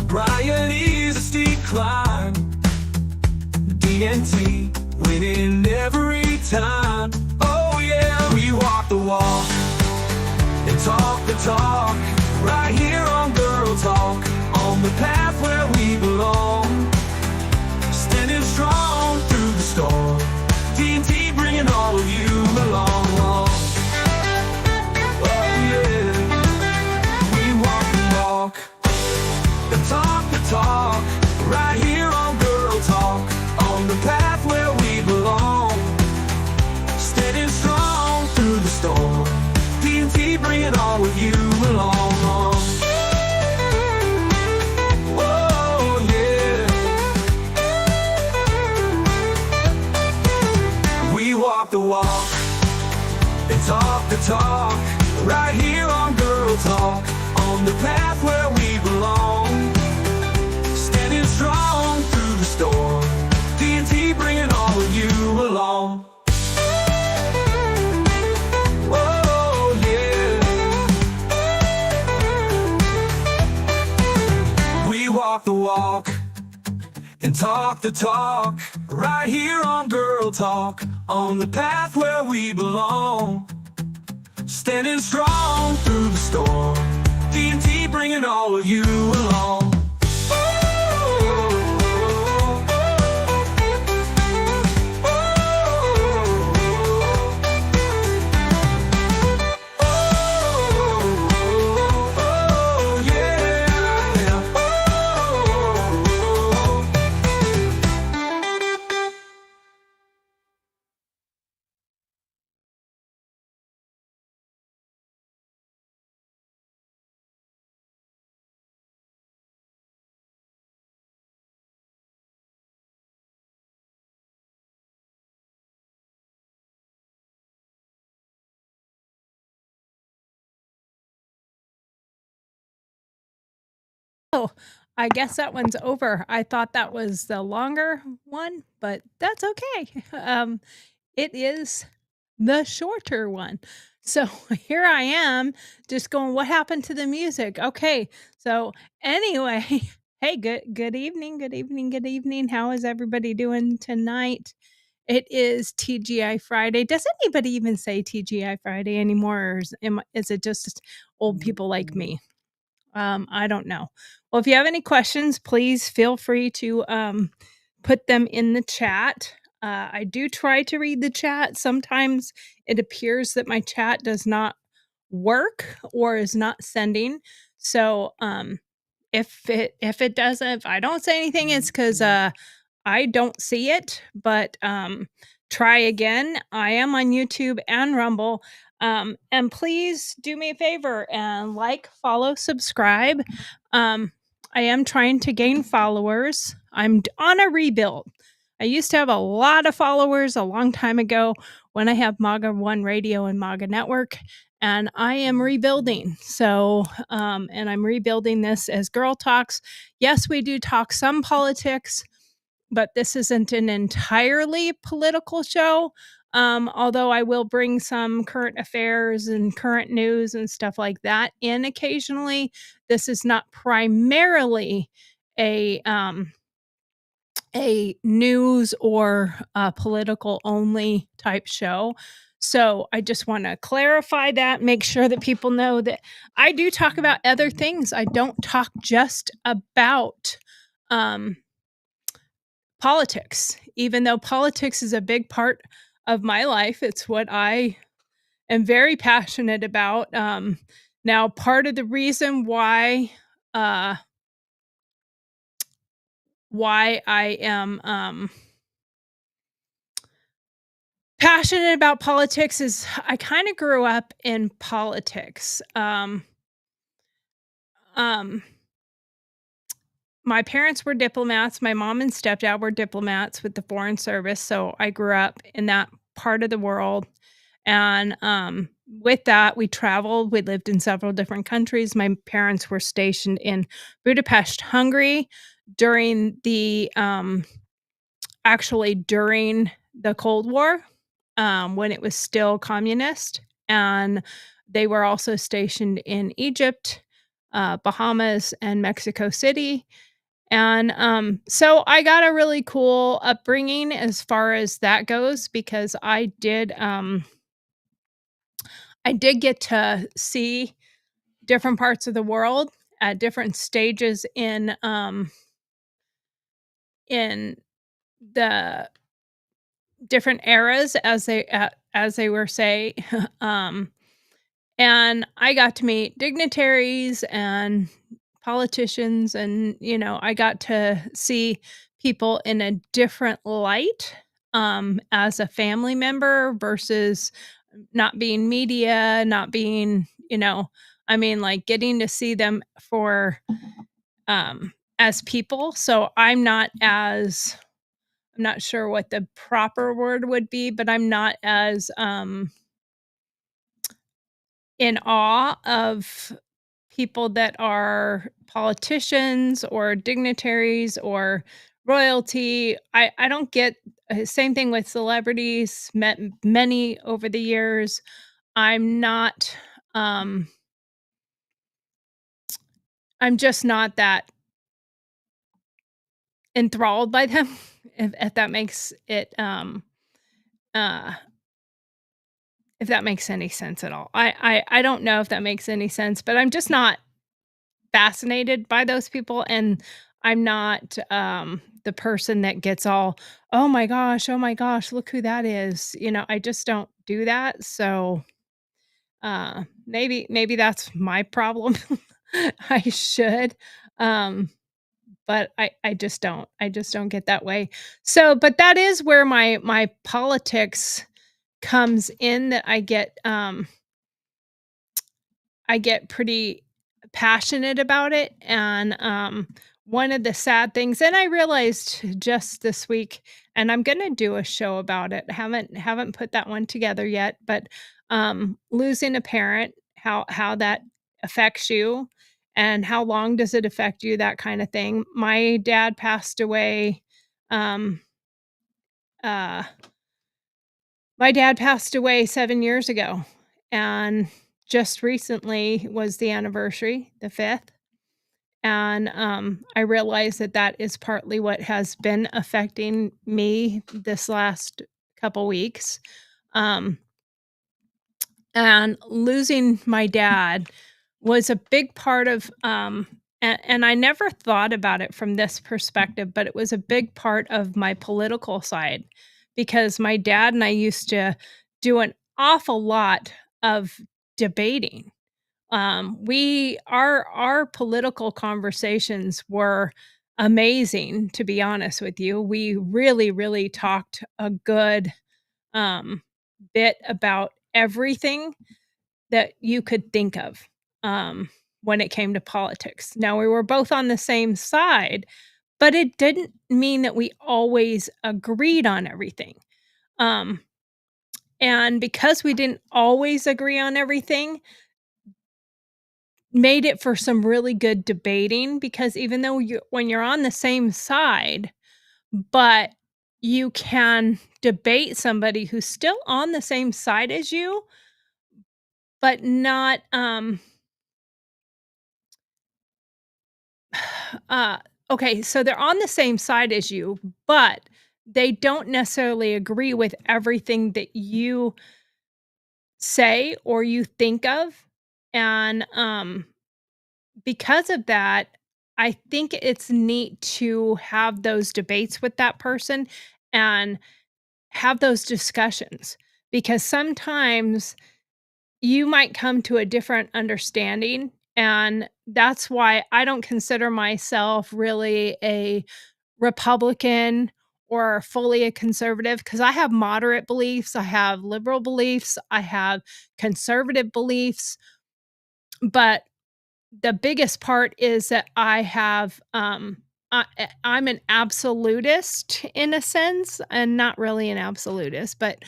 Sobriety is a steep climb. DNT winning every time. Oh yeah, we walk the walk and talk the talk. Right here on GurlTauX, on the path where we belong. Standing strong through the storm. DNT bringing all of you along. Oh yeah, we walk the walk and talk the talk. Right here on GurlTauX, on the path where we belong. Standing strong through the storm. DNT bringing all of you along. Oh yeah, we walk the walk and talk the talk. Right here on GurlTauX, on the path where we belong. Standing strong through the storm. DNT bringing all of you along. Oh yeah, we walk the walk and talk the talk. Right here on GurlTauX, on the path where we belong. Standing strong through the storm. DNT bringing all of you along. Oh, I guess that one's over. I thought that was the longer one, but that's okay. It is the shorter one. So here I am just going, what happened to the music? Okay. So anyway, hey, good evening, good evening, good evening. How is everybody doing tonight? It is TGI Friday. Does anybody even say TGI Friday anymore, or is it just old people like me? I don't know. Well, if you have any questions, please feel free to put them in the chat. I do try to read the chat. Sometimes it appears that my chat does not work or is not sending. So if it doesn't, if I don't say anything, it's because I don't see it. But try again. I am on YouTube and Rumble. And please do me a favor and like, follow, subscribe. I am trying to gain followers. I'm on a rebuild. I used to have a lot of followers a long time ago when I have MAGA One Radio and MAGA Network, and I am rebuilding. So, and I'm rebuilding this as GurlTauX. Yes, we do talk some politics, but this isn't an entirely political show. Although I will bring some current affairs and current news and stuff like that in occasionally. This is not primarily a news or political only type show. So I just want to clarify that, make sure that people know that I do talk about other things. I don't talk just about politics, even though politics is a big part of my life. It's what I am very passionate about. Now, part of the reason why I am passionate about politics is I kind of grew up in politics. My parents were diplomats. My mom and stepdad were diplomats with the Foreign Service, so I grew up in that part of the world. And with that, we traveled. We lived in several different countries. My parents were stationed in Budapest, Hungary during the during the Cold War, when it was still communist. And they were also stationed in Egypt Bahamas and Mexico City. And so I got a really cool upbringing as far as that goes because I did get to see different parts of the world at different stages in the different eras as they were say um and I got to meet dignitaries and politicians and I got to see people in a different light as a family member versus not being media, not being, I mean like getting to see them for as people. So I'm not sure what the proper word would be, but I'm not as, in awe of people that are politicians or dignitaries or royalty. I don't get same thing with celebrities, met many over the years. I'm not, um I'm just not that enthralled by them, if that makes it, uh if that makes any sense at all. I don't know if that makes any sense, but I'm just not fascinated by those people, and I'm not, the person that gets all, oh my gosh, look who that is." I just don't do that, so, maybe that's my problem. I should, um, but I just don't get that way. So, but that is where my politics comes in that I get pretty passionate about it, and, one of the sad things and I realized just this week and I'm gonna do a show about it, haven't put that one together yet, but, losing a parent, how that affects you, and how long does it affect you, that kinda thing. Um, uh my dad passed away 7 years ago, and just recently was the anniversary, the 5th, and, I realized that that is partly what has been affecting me this last couple weeks, um, and losing my dad was a big part of, and I never thought about it from this perspective, but it was a big part of my political side because my dad and I used to do an awful lot of debating. Our political conversations were amazing, to be honest with you. We really, really talked a good, um, bit about everything that you could think of, when it came to politics. Now, we were both on the same side, but it didn't mean that we always agreed on everything. Um, and because we didn't always agree on everything, made it for some really good debating because even though when you're on the same side, but you can debate somebody who's still on the same side as you, but not, uh okay, so they're on the same side as you, but they don't necessarily agree with everything that you say or you think of, and, because of that, I think it's neat to have those debates with that person and have those discussions because sometimes you might come to a different understanding. And that's why I don't consider myself really a Republican or fully a conservative because I have moderate beliefs, I have liberal beliefs, I have conservative beliefs, but the biggest part is that I'm an absolutist in a sense, and not really an absolutist, but,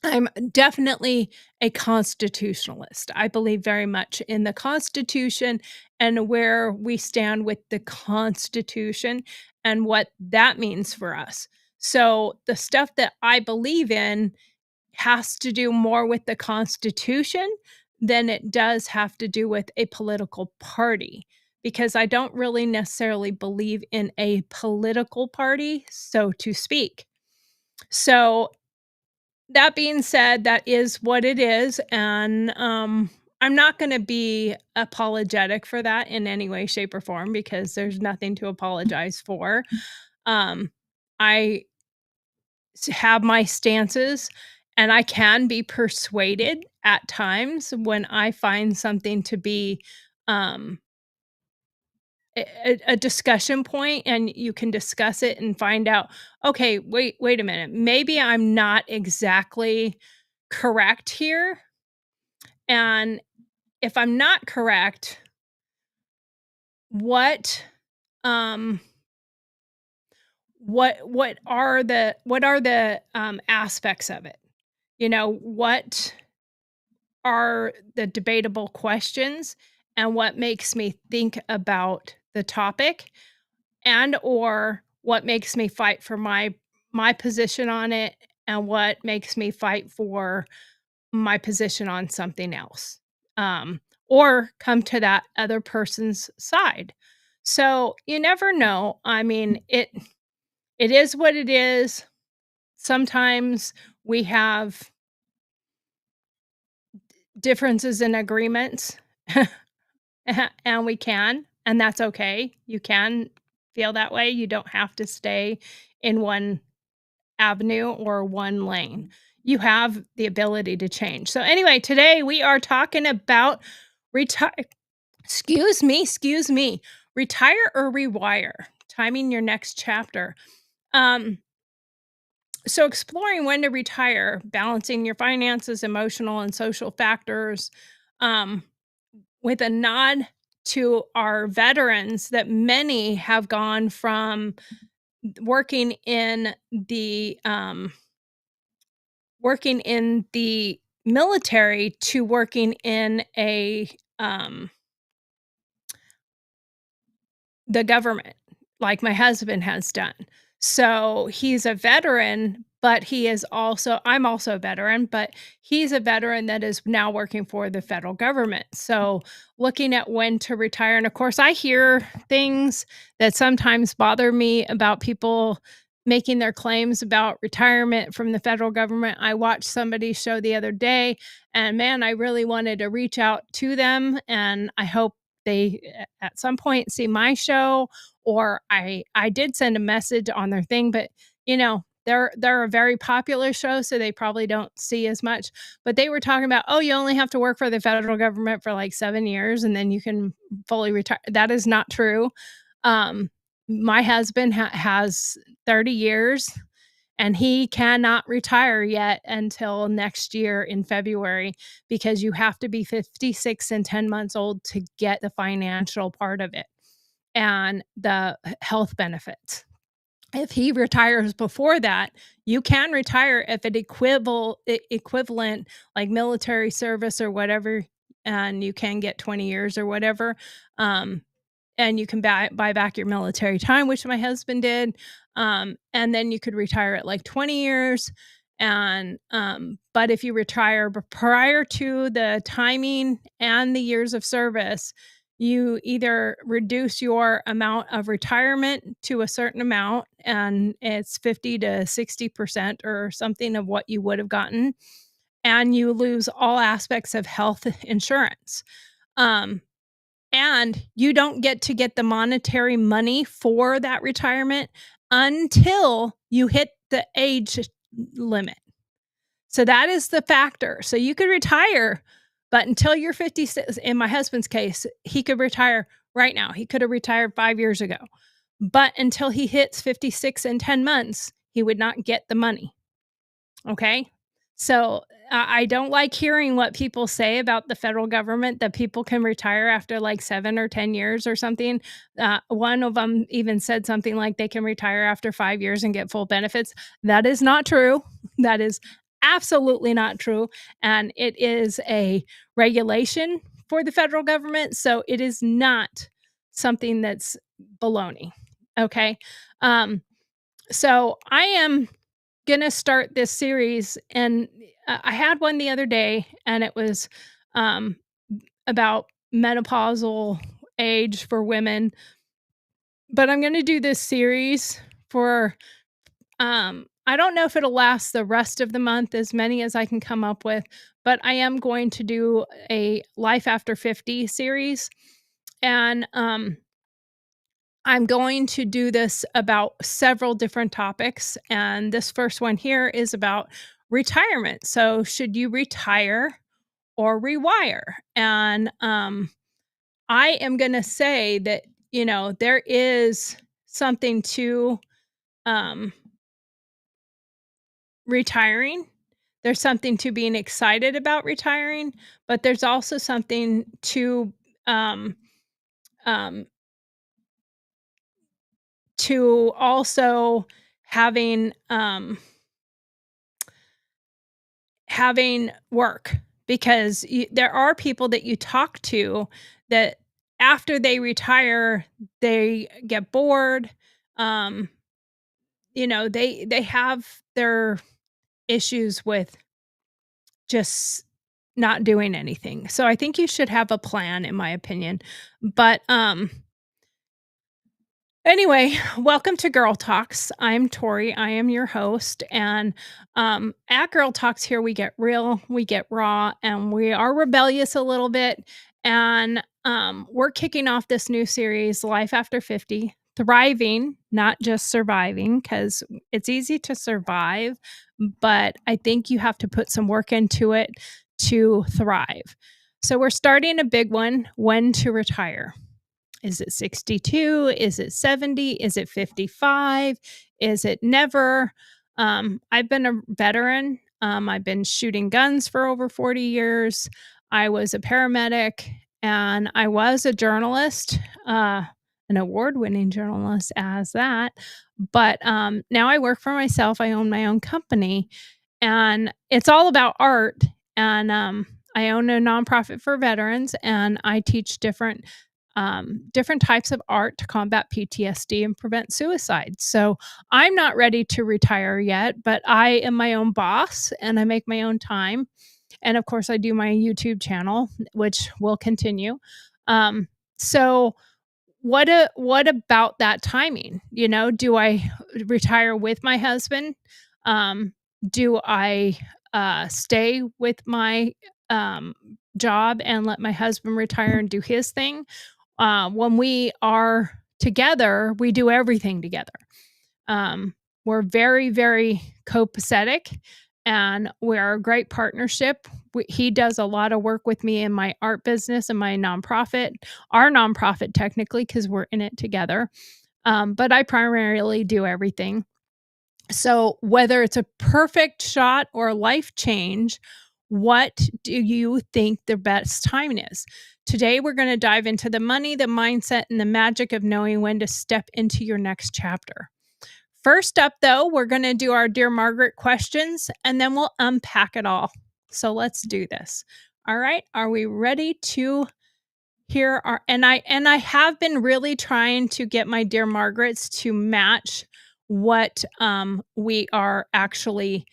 I'm definitely a constitutionalist. I believe very much in the Constitution and where we stand with the Constitution and what that means for us. So, the stuff that I believe in has to do more with the Constitution then it does have to do with a political party, because I don't really necessarily believe in a political party, so to speak. So, that being said, that is what it is, and, I'm not gonna be apologetic for that in any way, shape, or form because there's nothing to apologize for. Um, I have my stances, and I can be persuaded at times when I find something to be, um, a discussion point, and you can discuss it and find out, "Okay, wait a minute, maybe I'm not exactly correct here, and if I'm not correct, what, um, what are the aspects of it?" You know, what are the debatable questions and what makes me think about the topic and or what makes me fight for my position on it and what makes me fight for my position on something else, or come to that other person's side. So you never know. I mean, it is what it is. Sometimes we have differences in agreements, and we can, and that's okay. You can feel that way. You don't have to stay in one avenue or one lane. You have the ability to change. So anyway, today we are talking about retire excuse me, retire or rewire, timing your next chapter. Um so exploring when to retire, balancing your finances, emotional and social factors, um with a nod to our veterans that many have gone from working in the military to working in um the government, like my husband has done. So, he's a veteran, but he is also I'm also a veteran, but he's a veteran that is now working for the federal government. So, looking at when to retire, and of course, I hear things that sometimes bother me about people making their claims about retirement from the federal government. I watched somebody's show the other day, and man, I really wanted to reach out to them, and I hope they at some point see my show, or I did send a message on their thing, but you know, they're a very popular show, so they probably don't see as much. But they were talking about, oh, you only have to work for the federal government for like 7 years and then you can fully retire. That is not true. Um, my husband has 30 years and he cannot retire yet until next year in February because you have to be 56 and 10 months old to get the financial part of it and the health benefits. If he retires before that, you can retire if it equivalent like military service or whatever, and you can get 20 years or whatever. Um, and you can buy back your military time, which my husband did, and then you could retire at, like, 20 years, and, but if you retire prior to the timing and the years of service, you either reduce your amount of retirement to a certain amount, and it's 50 to 60% or something of what you would have gotten, and you lose all aspects of health insurance. Um, and you don't get the monetary money for that retirement until you hit the age limit. So that is the factor. So you could retire, but until you're 56, in my husband's case, he could retire right now. He could have retired 5 years ago. But until he hits 56 in 10 months, he would not get the money. Okay. So I don't like hearing what people say about the federal government that people can retire after like 7 or 10 years or something. One of them even said something like they can retire after 5 years and get full benefits. That is not true. That is absolutely not true. And it is a regulation for the federal government. So it is not something that's baloney. Okay. Um, so I am gonna start this series, and I had one the other day, and it was um, about menopausal age for women. But I'm going to do this series for, I don't know if it'll last the rest of the month, as many as I can come up with, but I am going to do a Life After 50 series. And I'm going to do this about several different topics. And this first one here is about retirement. So, should you retire or rewire? And I am going to say that, there is something to um, retiring. There's something to being excited about retiring, but there's also something um, um, to also having having work, because there are people that you talk to that after they retire, they get bored. Um, they have their issues with just not doing anything. So I think you should have a plan, in my opinion. But anyway, welcome to Gurl TauX. I'm Tori. I am your host. And at Gurl TauX here, we get real, we get raw, and we are rebellious a little bit. And we're kicking off this new series, Life After 50, thriving, not just surviving, because it's easy to survive, but I think you have to put some work into it to thrive. So we're starting a big one: when to retire. Is it 62? Is it 70? Is it 55? Is it never? I've been a veteran. I've been shooting guns for over 40 years. I was a paramedic, and I was a journalist, an award-winning journalist as that. But now I work for myself. I own my own company, and it's all about art. And I own a nonprofit for veterans, and I teach different types of art to combat PTSD and prevent suicide. So I'm not ready to retire yet, but I am my own boss and I make my own time. And of course, I do my YouTube channel, which will continue. So what about that timing? Do I retire with my husband? Do I stay with my job and let my husband retire and do his thing? When we are together, we do everything together. We're very, very copacetic, and we're a great partnership. He does a lot of work with me in my art business and my nonprofit, our nonprofit technically, because we're in it together. But I primarily do everything. So whether it's a perfect shot or a life change, what do you think the best time is? Today, we're going to dive into the money, the mindset, and the magic of knowing when to step into your next chapter. First up, though, we're going to do our Dear Margaret questions, and then we'll unpack it all. So let's do this. All right. Are we ready to hear our... And I have been really trying to get my Dear Margarets to match what we are actually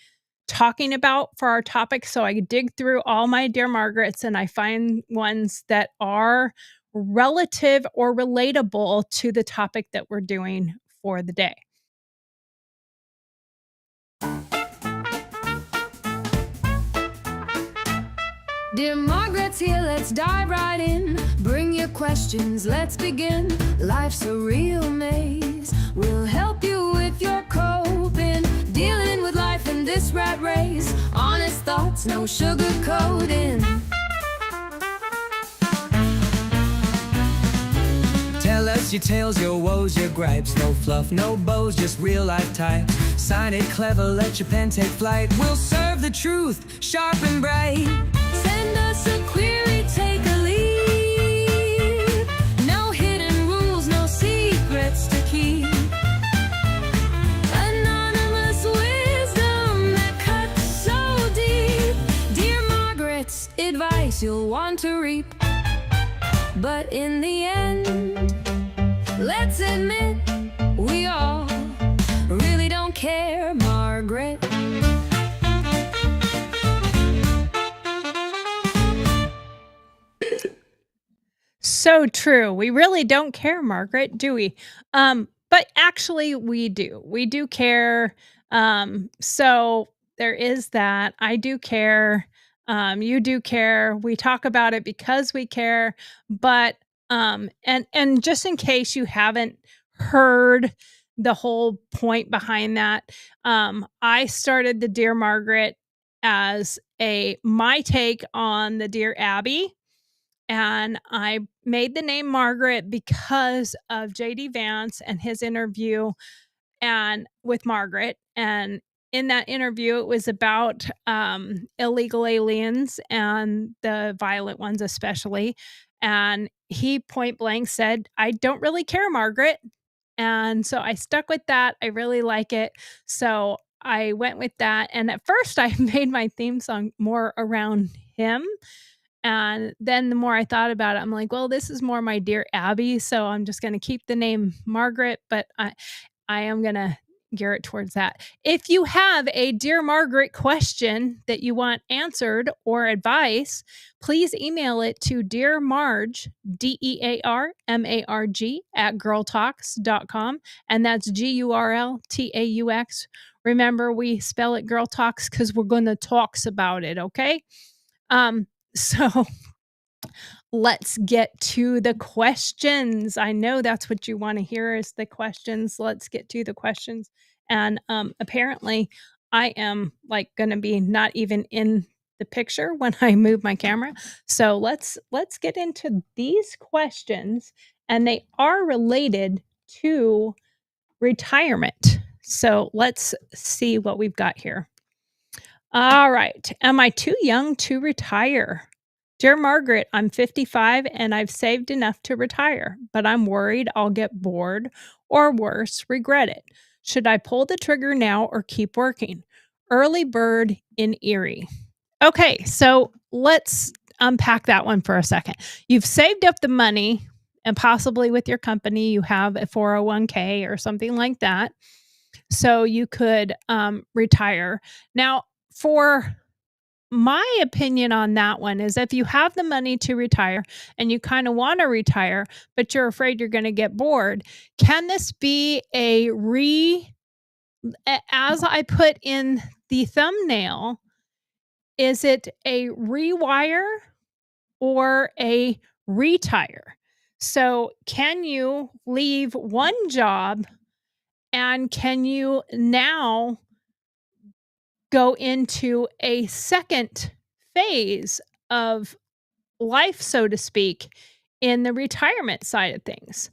talking about for our topic. So I dig through all my Dear Margarets and I find ones that are relative or relatable to the topic that we're doing for the day. Dear Margaret's here, let's dive right in. Bring your questions, let's begin. Life's a real maze. We'll help you with your coping. Dealing with life in this rat race. Honest thoughts, no sugarcoating. Tell us your tales, your woes, your gripes. No fluff, no bows, just real life types. Sign it clever, let your pen take flight. We'll serve the truth, sharp and bright. Send us a query, take a lead. No hidden rules, no secrets to keep. Anonymous wisdom that cuts so deep. Dear Margaret's advice you'll want to reap. But in the end, let's admit, we all really don't care, Margaret. so true. We really don't care, Margaret, do we? But actually we do. We do care. So there is that. I do care. You do care. We talk about it because we care. But and just in case you haven't heard the whole point behind that, I started the Dear Margaret as a my take on the Dear Abby, and I made the name Margaret because of JD Vance and his interview and with Margaret. And in that interview, it was about illegal aliens and the violent ones, especially. And he point blank said, "I don't really care, Margaret." And so I stuck with that. I really like it. So I went with that. And at first, I made my theme song more around him. And then the more I thought about it, I'm like, well, this is more my Dear Abby. So I'm just going to keep the name Margaret, but I am going to gear it towards that. If you have a Dear Margaret question that you want answered or advice, please email it to Dear Marge, DEARMARG at GurlTauX.com. And that's GurlTauX. Remember, we spell it GurlTauX because we're going to talks about it, okay? So let's get to the questions. I know that's what you want to hear is the questions. Let's get to the questions. And apparently I am like going to be not even in the picture when I move my camera. So let's get into these questions, and they are related to retirement. So let's see what we've got here. All right. Am I too young to retire? Dear Margaret, I'm 55 and I've saved enough to retire, but I'm worried I'll get bored or worse, regret it. Should I pull the trigger now or keep working? Early bird in Erie. Okay, so let's unpack that one for a second. You've saved up the money, and possibly with your company, you have a 401k or something like that. So you could retire. Now, for my opinion on that one is if you have the money to retire and you kind of want to retire, but you're afraid you're going to get bored, can this be as I put in the thumbnail, is it a rewire or a retire? So can you leave one job and can you now go into a second phase of life, so to speak, in the retirement side of things?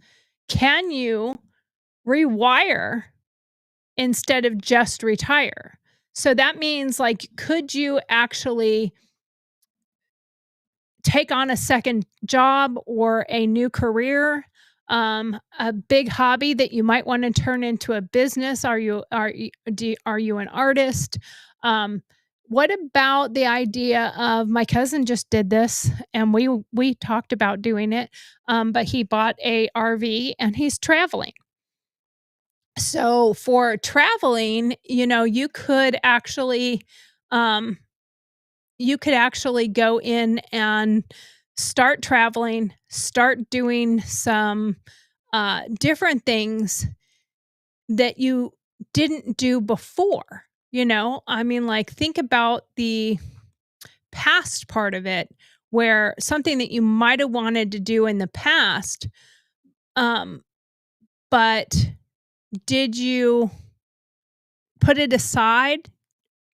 Can you rewire instead of just retire? So that means, like, could you actually take on a second job or a new career, a big hobby that you might want to turn into a business? Are you an artist? What about the idea of, my cousin just did this and we talked about doing it, but he bought a RV and he's traveling. So for traveling, you could actually go in and start traveling, start doing some different things that you didn't do before. I mean, like, think about the past part of it, where something that you might have wanted to do in the past, but did you put it aside?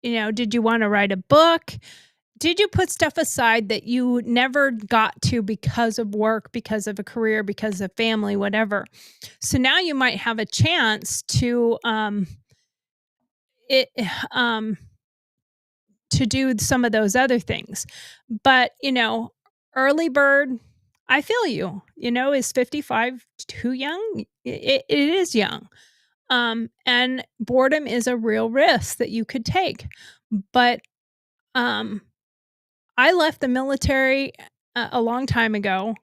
Did you want to write a book? Did you put stuff aside that you never got to because of work, because of a career, because of family, whatever? So now you might have a chance to to do some of those other things. But, early bird, I feel you. Is 55 too young? It is young. And boredom is a real risk that you could take. But I left the military a long time ago,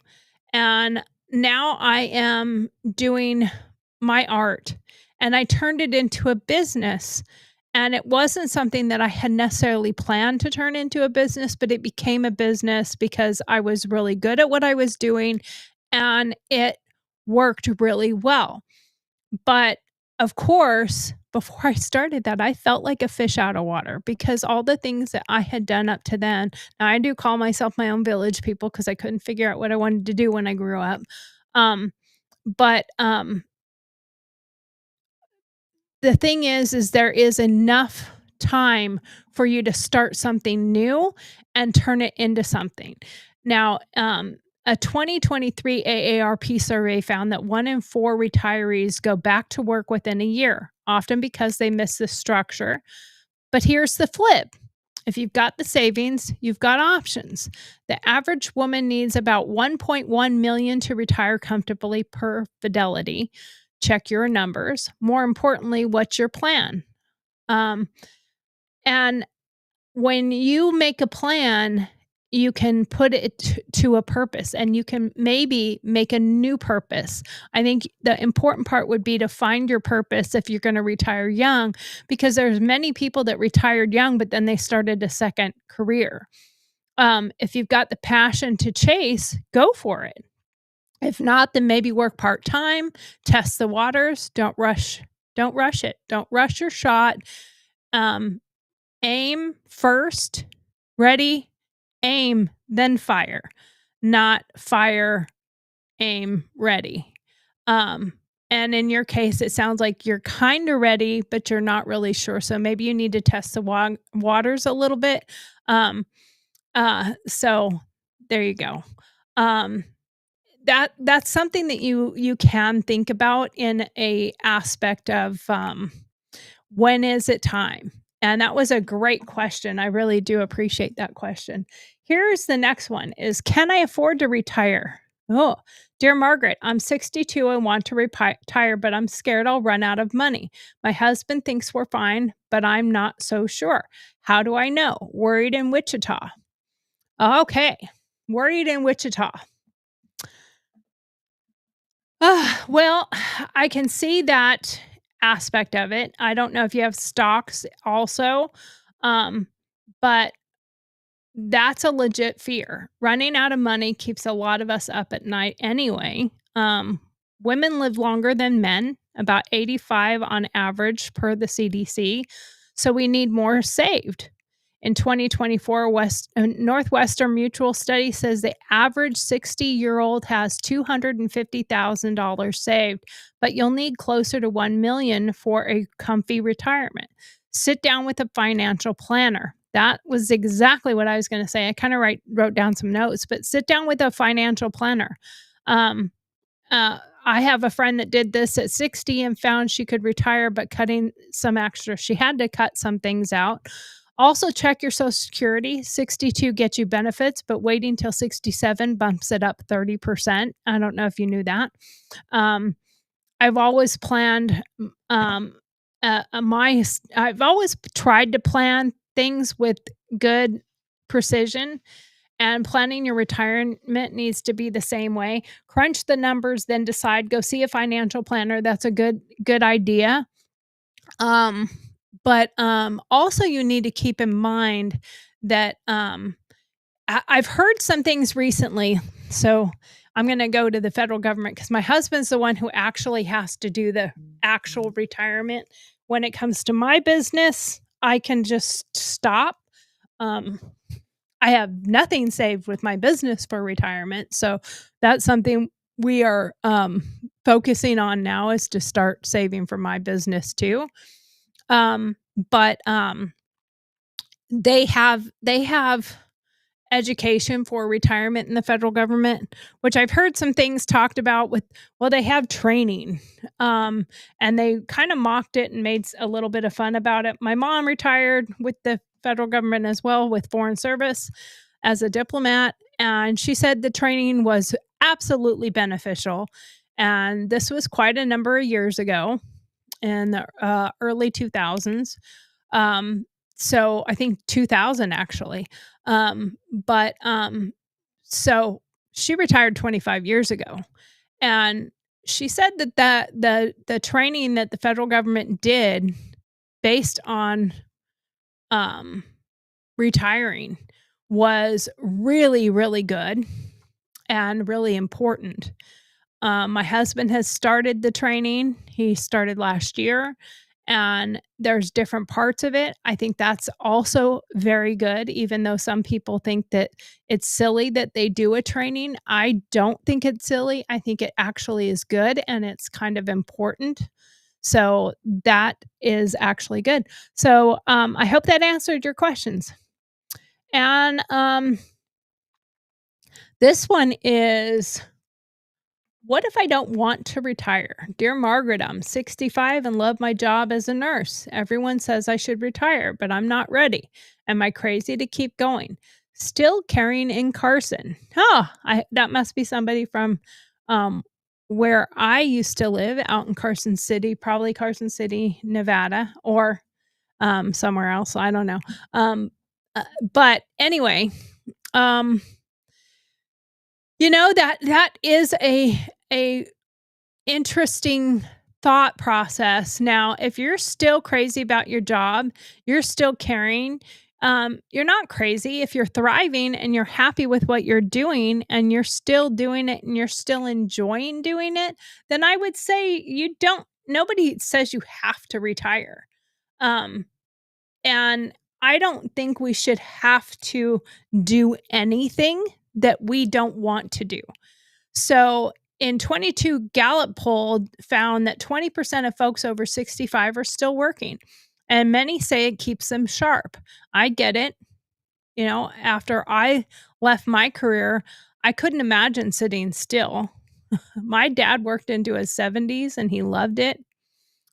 and now I am doing my art, and I turned it into a business. And it wasn't something that I had necessarily planned to turn into a business, but it became a business because I was really good at what I was doing, and it worked really well. But of course, before I started that, I felt like a fish out of water because all the things that I had done up to then, now I do call myself my own village people because I couldn't figure out what I wanted to do when I grew up. Um, but the thing is there is enough time for you to start something new and turn it into something. Now, a 2023 AARP survey found that 1 in 4 retirees go back to work within a year, often because they miss the structure. But here's the flip. If you've got the savings, you've got options. The average woman needs about 1.1 million to retire comfortably per Fidelity. Check your numbers. More importantly, what's your plan? Um, and when you make a plan, you can put it to a purpose and you can maybe make a new purpose. I think the important part would be to find your purpose if you're going to retire young, because there's many people that retired young, but then they started a second career. If you've got the passion to chase, go for it. If not, then maybe work part-time, test the waters, don't rush it. Don't rush your shot. Aim first, ready, aim, then fire, not fire, aim, ready. And in your case, it sounds like you're kind of ready, but you're not really sure. So maybe you need to test the waters a little bit. So there you go. That's something that you can think about in a aspect of when is it time? And that was a great question. I really do appreciate that question. Here's the next one is, can I afford to retire? Oh, dear Margaret, I'm 62 and want to retire, but I'm scared I'll run out of money. My husband thinks we're fine, but I'm not so sure. How do I know? Worried in Wichita. Okay, worried in Wichita. Well, I can see that aspect of it. I don't know if you have stocks also, but that's a legit fear. Running out of money keeps a lot of us up at night anyway. Women live longer than men, about 85 on average per the CDC. So we need more saved. In 2024, Northwestern Mutual study says the average 60-year-old has $250,000 saved, but you'll need closer to $1 million for a comfy retirement. Sit down with a financial planner. That was exactly what I was going to say. I kind of wrote down some notes, but sit down with a financial planner. I have a friend that did this at 60 and found she could retire, but cutting some extra. She had to cut some things out. Also, check your Social Security. 62 gets you benefits, but waiting till 67 bumps it up 30%. I don't know if you knew that. I've always planned I've always tried to plan things with good precision, and planning your retirement needs to be the same way. Crunch the numbers, then decide. Go see a financial planner. That's a good idea. But also you need to keep in mind that I've heard some things recently. So I'm going to go to the federal government because my husband's the one who actually has to do the actual retirement. When it comes to my business, I can just stop. I have nothing saved with my business for retirement. So that's something we are focusing on now, is to start saving for my business too. But they have education for retirement in the federal government, which I've heard some things talked about with, well, they have training. And they kind of mocked it and made a little bit of fun about it. My mom retired with the federal government as well, with foreign service as a diplomat. And she said the training was absolutely beneficial. And this was quite a number of years ago, in the early 2000s. So I think 2000 actually. So she retired 25 years ago, and she said that the training that the federal government did based on retiring was really, really good. and really important. My husband has started the training. He started last year, and there's different parts of it. I think that's also very good, even though some people think that it's silly that they do a training. I don't think it's silly. I think it actually is good and it's kind of important. So that is actually good. So I hope that answered your questions. And this one is, what if I don't want to retire? Dear Margaret, I'm 65 and love my job as a nurse. Everyone says I should retire, but I'm not ready. Am I crazy to keep going? Still caring in Carson. That must be somebody from where I used to live, out in Carson City, probably Carson City, Nevada, or somewhere else. I don't know. But anyway, that is a interesting thought process. Now, if you're still crazy about your job, you're still caring, you're not crazy. If you're thriving and you're happy with what you're doing and you're still doing it and you're still enjoying doing it, then I would say nobody says you have to retire. And I don't think we should have to do anything that we don't want to do. So in 22 Gallup poll found that 20% of folks over 65 are still working, and many say it keeps them sharp. I get it. After I left my career, I couldn't imagine sitting still. My dad worked into his 70s and he loved it.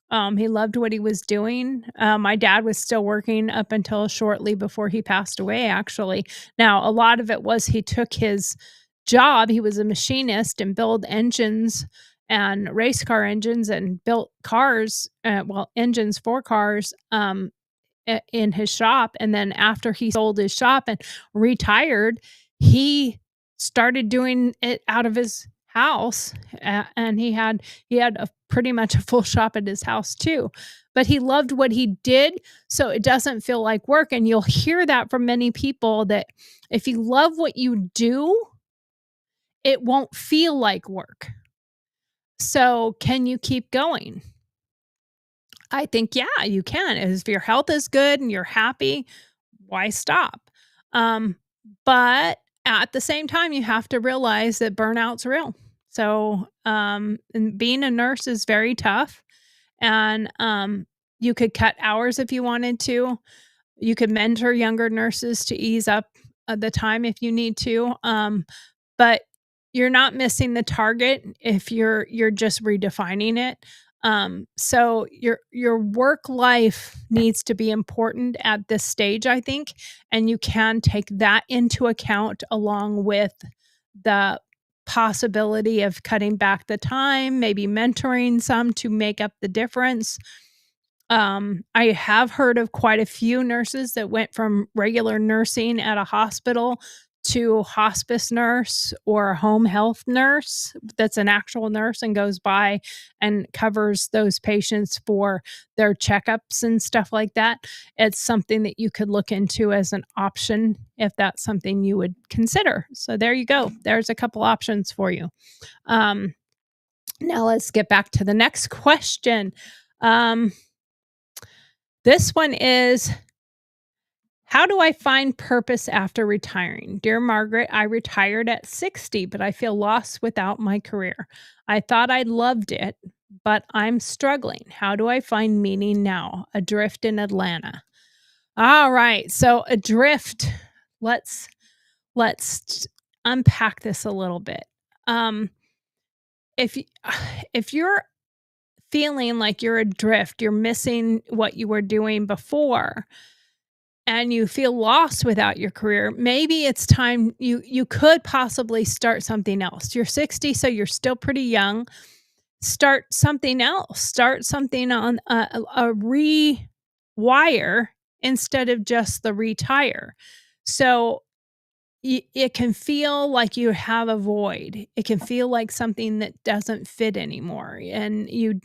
He loved what he was doing. My dad was still working up until shortly before he passed away, actually. Now, a lot of it was he took his job. He was a machinist and built engines and race car engines and built cars, engines for cars in his shop. And then after he sold his shop and retired, he started doing it out of his house, and he had pretty much a full shop at his house too. But he loved what he did, so it doesn't feel like work. And you'll hear that from many people, that if you love what you do, it won't feel like work. So can you keep going? I think, yeah, you can. If your health is good and you're happy, why stop? But at the same time, you have to realize that burnout's real. So, and being a nurse is very tough, and you could cut hours if you wanted to. You could mentor younger nurses to ease up the time if you need to. But you're not missing the target if you're just redefining it. So your work life needs to be important at this stage, I think, and you can take that into account along with the possibility of cutting back the time, maybe mentoring some to make up the difference. I have heard of quite a few nurses that went from regular nursing at a hospital to hospice nurse or a home health nurse that's an actual nurse and goes by and covers those patients for their checkups and stuff like that. It's something that you could look into as an option if that's something you would consider. So there you go. There's a couple options for you. Now let's get back to the next question. This one is, how do I find purpose after retiring? Dear Margaret, I retired at 60, but I feel lost without my career. I thought I loved it, but I'm struggling. How do I find meaning now? Adrift in Atlanta. All right. So adrift. Let's unpack this a little bit. If you're feeling like you're adrift, you're missing what you were doing before, and you feel lost without your career, maybe it's time you could possibly start something else. You're 60, so you're still pretty young. Start something else. Start something on a rewire instead of just the retire. So it can feel like you have a void. It can feel like something that doesn't fit anymore. And you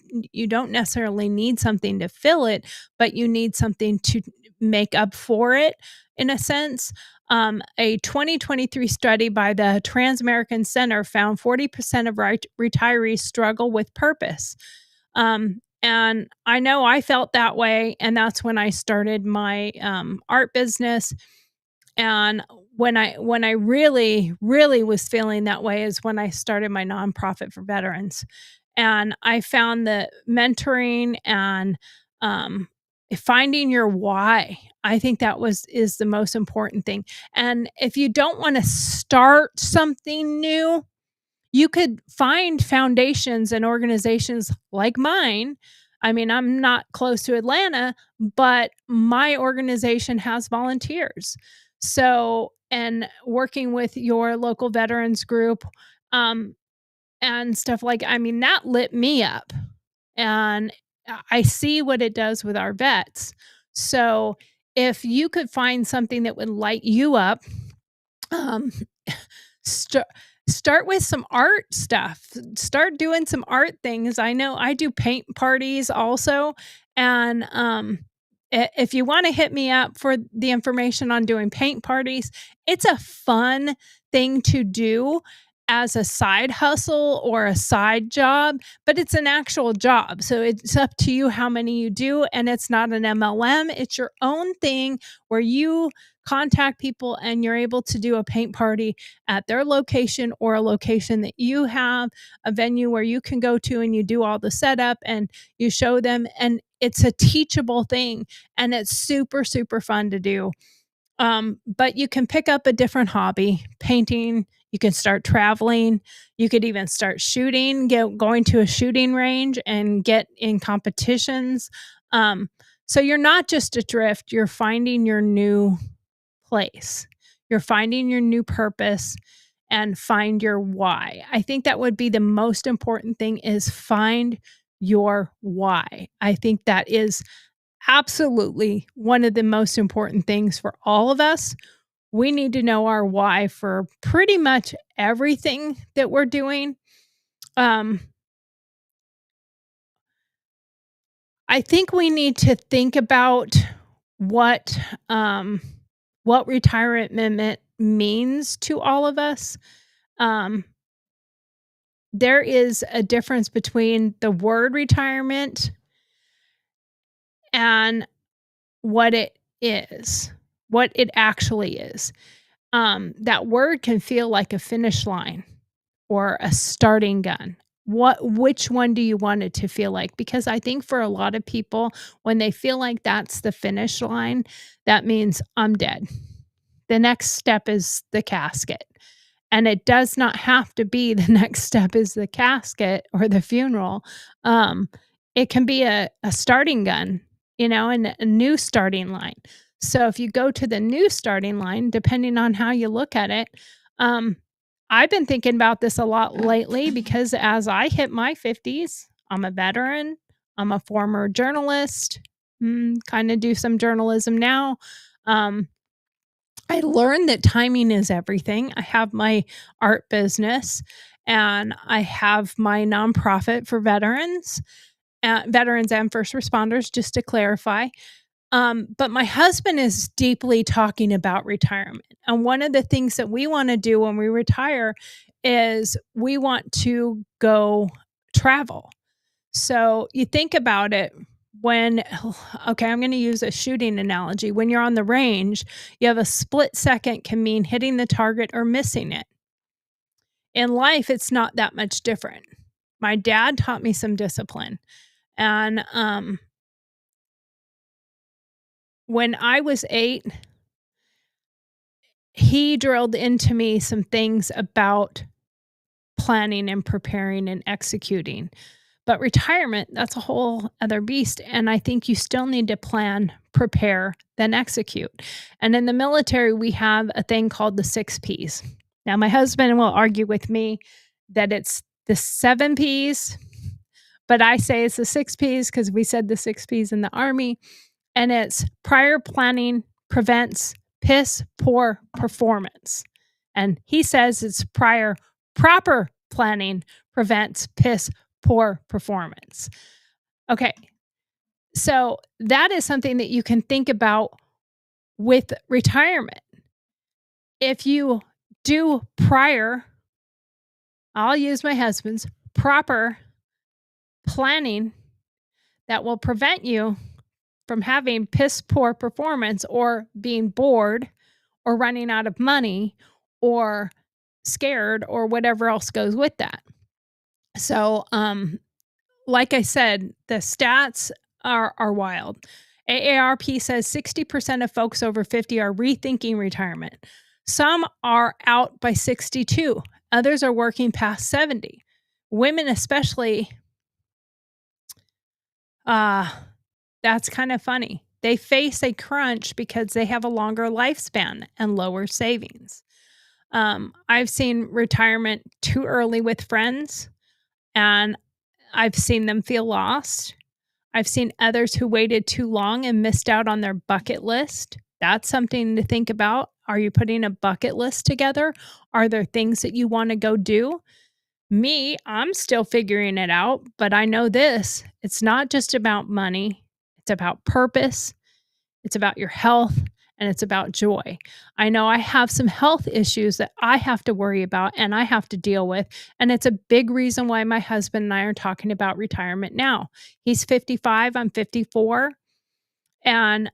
don't necessarily need something to fill it, but you need something to make up for it in a sense. A 2023 study by the Trans-American Center found 40% of retirees struggle with purpose. And I know I felt that way, and that's when I started my art business. And when I really was feeling that way is when I started my nonprofit for veterans. And I found that mentoring and um, finding your why, I think that is the most important thing. And if you don't want to start something new, you could find foundations and organizations like mine. I mean, I'm not close to Atlanta, but my organization has volunteers. So, and working with your local veterans group, um, and stuff like, I mean, that lit me up. And I see what it does with our vets. So, if you could find something that would light you up, um, st- start with some art stuff. Start doing some art things. I know I do paint parties also, and if you want to hit me up for the information on doing paint parties, it's a fun thing to do as a side hustle or a side job, but it's an actual job. So it's up to you how many you do, and it's not an MLM. It's your own thing where you contact people and you're able to do a paint party at their location or a location that you have, a venue where you can go to, and you do all the setup and you show them. And it's a teachable thing, and it's super, super fun to do. But you can pick up a different hobby, painting. You can start traveling. You could even start shooting, going to a shooting range and get in competitions. So you're not just adrift, you're finding your new place. You're finding your new purpose and find your why. I think that would be the most important thing, is find your why. I think that is absolutely one of the most important things for all of us. We need to know our why for pretty much everything that we're doing. Um, I think we need to think about what um, what retirement means to all of us. Um, there is a difference between the word retirement and what it is, what it actually is. That word can feel like a finish line or a starting gun. Which one do you want it to feel like? Because I think for a lot of people, when they feel like that's the finish line, that means I'm dead. The next step is the casket. And it does not have to be the next step is the casket or the funeral. Um, it can be a starting gun, and a new starting line. So if you go to the new starting line, depending on how you look at it, um, I've been thinking about this a lot lately because as I hit my 50s, I'm a veteran, I'm a former journalist, kind of do some journalism now. Um, I learned that timing is everything. I have my art business and I have my nonprofit for veterans and first responders, just to clarify. But my husband is deeply talking about retirement. And one of the things that we want to do when we retire is we want to go travel. So you think about it when, okay, I'm going to use a shooting analogy. When you're on the range, you have a split second can mean hitting the target or missing it. In life, it's not that much different. My dad taught me some discipline. And when I was 8, he drilled into me some things about planning and preparing and executing. But retirement, that's a whole other beast. And I think you still need to plan, prepare, then execute. And in the military, we have a thing called the 6 Ps. Now, my husband will argue with me that it's the 7 Ps, but I say it's the 6 Ps because we said the 6 Ps in the Army. And it's prior planning prevents piss poor performance. And he says it's proper planning prevents piss poor performance. Okay. So that is something that you can think about with retirement. If you do prior, I'll use my husband's, proper planning, that will prevent you from having piss poor performance or being bored or running out of money or scared or whatever else goes with that. So, like I said, the stats are wild. AARP says 60% of folks over 50 are rethinking retirement. Some are out by 62. Others are working past 70. Women especially, that's kind of funny. They face a crunch because they have a longer lifespan and lower savings. I've seen retirement too early with friends, and I've seen them feel lost. I've seen others who waited too long and missed out on their bucket list. That's something to think about. Are you putting a bucket list together? Are there things that you want to go do? Me, I'm still figuring it out, but I know this. It's not just about money. It's about purpose. It's about your health, and it's about joy. I know I have some health issues that I have to worry about and I have to deal with, and it's a big reason why my husband and I are talking about retirement now. He's 55, I'm 54, and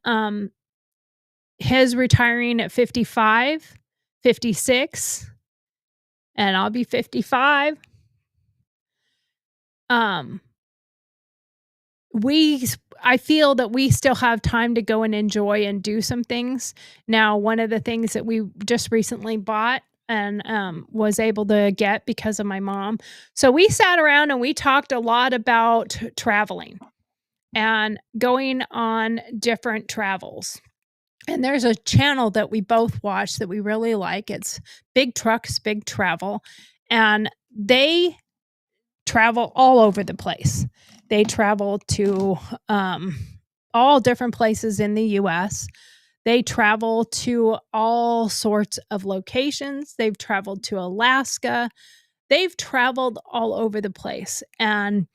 his retiring at 55, 56, and I'll be 55. I feel that we still have time to go and enjoy and do some things. Now, one of the things that we just recently bought and was able to get because of my mom. So we sat around and we talked a lot about traveling and going on different travels. And there's a channel that we both watch that we really like. It's Big Trucks, Big Travel. And they travel all over the place. They travel to all different places in the US. They travel to all sorts of locations. They've traveled to Alaska. They've traveled all over the place. And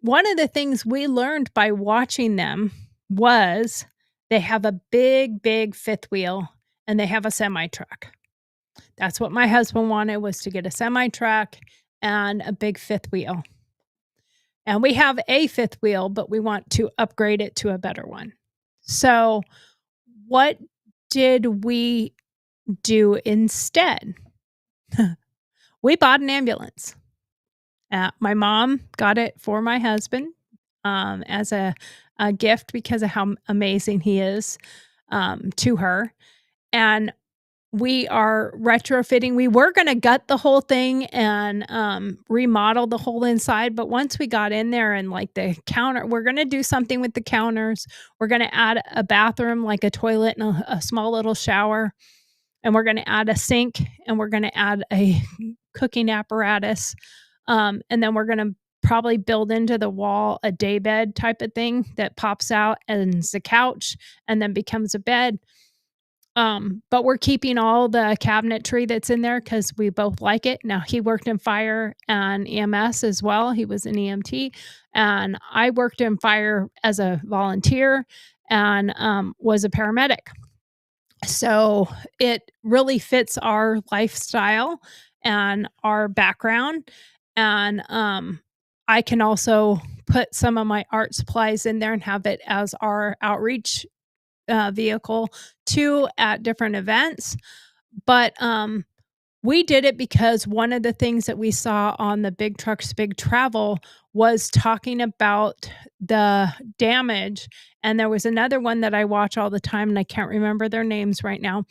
one of the things we learned by watching them was they have a big, big fifth wheel and they have a semi truck. That's what my husband wanted, was to get a semi truck and a big fifth wheel. And we have a fifth wheel, but we want to upgrade it to a better one. So what did we do instead? We bought an ambulance. My mom got it for my husband as a gift because of how amazing he is to her. And we are retrofitting. We were going to gut the whole thing and remodel the whole inside. But once we got in there and like the counter, we're going to do something with the counters. We're going to add a bathroom, like a toilet and a small little shower. And we're going to add a sink and we're going to add a cooking apparatus. And then we're going to probably build into the wall a daybed type of thing that pops out and is a couch and then becomes a bed. But we're keeping all the cabinetry that's in there because we both like it. Now, he worked in fire and EMS as well. He was an EMT. And I worked in fire as a volunteer and was a paramedic. So it really fits our lifestyle and our background. And I can also put some of my art supplies in there and have it as our outreach vehicle too at different events. But we did it because one of the things that we saw on the Big Trucks, Big Travel was talking about the damage. And there was another one that I watch all the time, and I can't remember their names right now.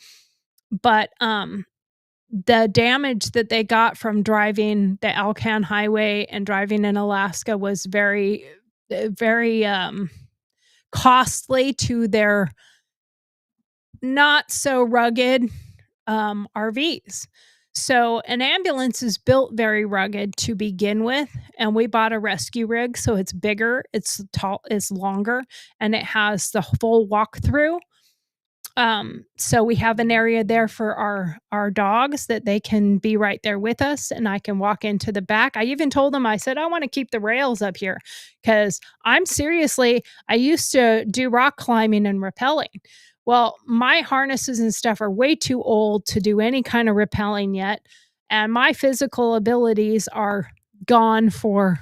But the damage that they got from driving the Alcan Highway and driving in Alaska was very, very costly to their not so rugged RVs. So an ambulance is built very rugged to begin with, and we bought a rescue rig, so it's bigger, it's tall, it's longer, and it has the full walkthrough. So we have an area there for our dogs that they can be right there with us, and I can walk into the back. I even told them, I said, I want to keep the rails up here because I used to do rock climbing and rappelling. Well, my harnesses and stuff are way too old to do any kind of rappelling yet, and my physical abilities are gone for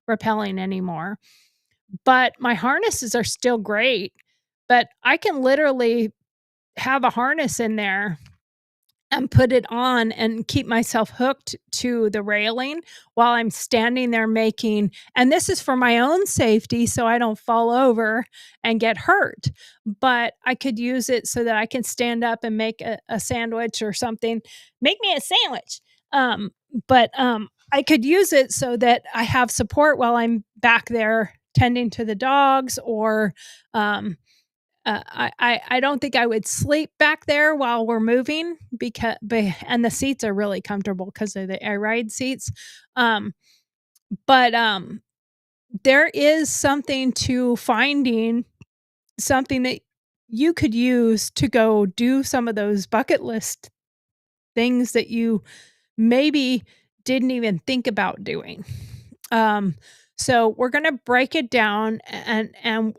rappelling anymore. But my harnesses are still great, but I can literally have a harness in there and put it on and keep myself hooked to the railing while I'm standing there making, and this is for my own safety so I don't fall over and get hurt, but I could use it so that I can stand up and make a sandwich or something. Make me a sandwich. I could use it so that I have support while I'm back there tending to the dogs, or I don't think I would sleep back there while we're moving, because and the seats are really comfortable because of the air ride seats. Um, but there is something to finding something that you could use to go do some of those bucket list things that you maybe didn't even think about doing. Um, so we're gonna break it down and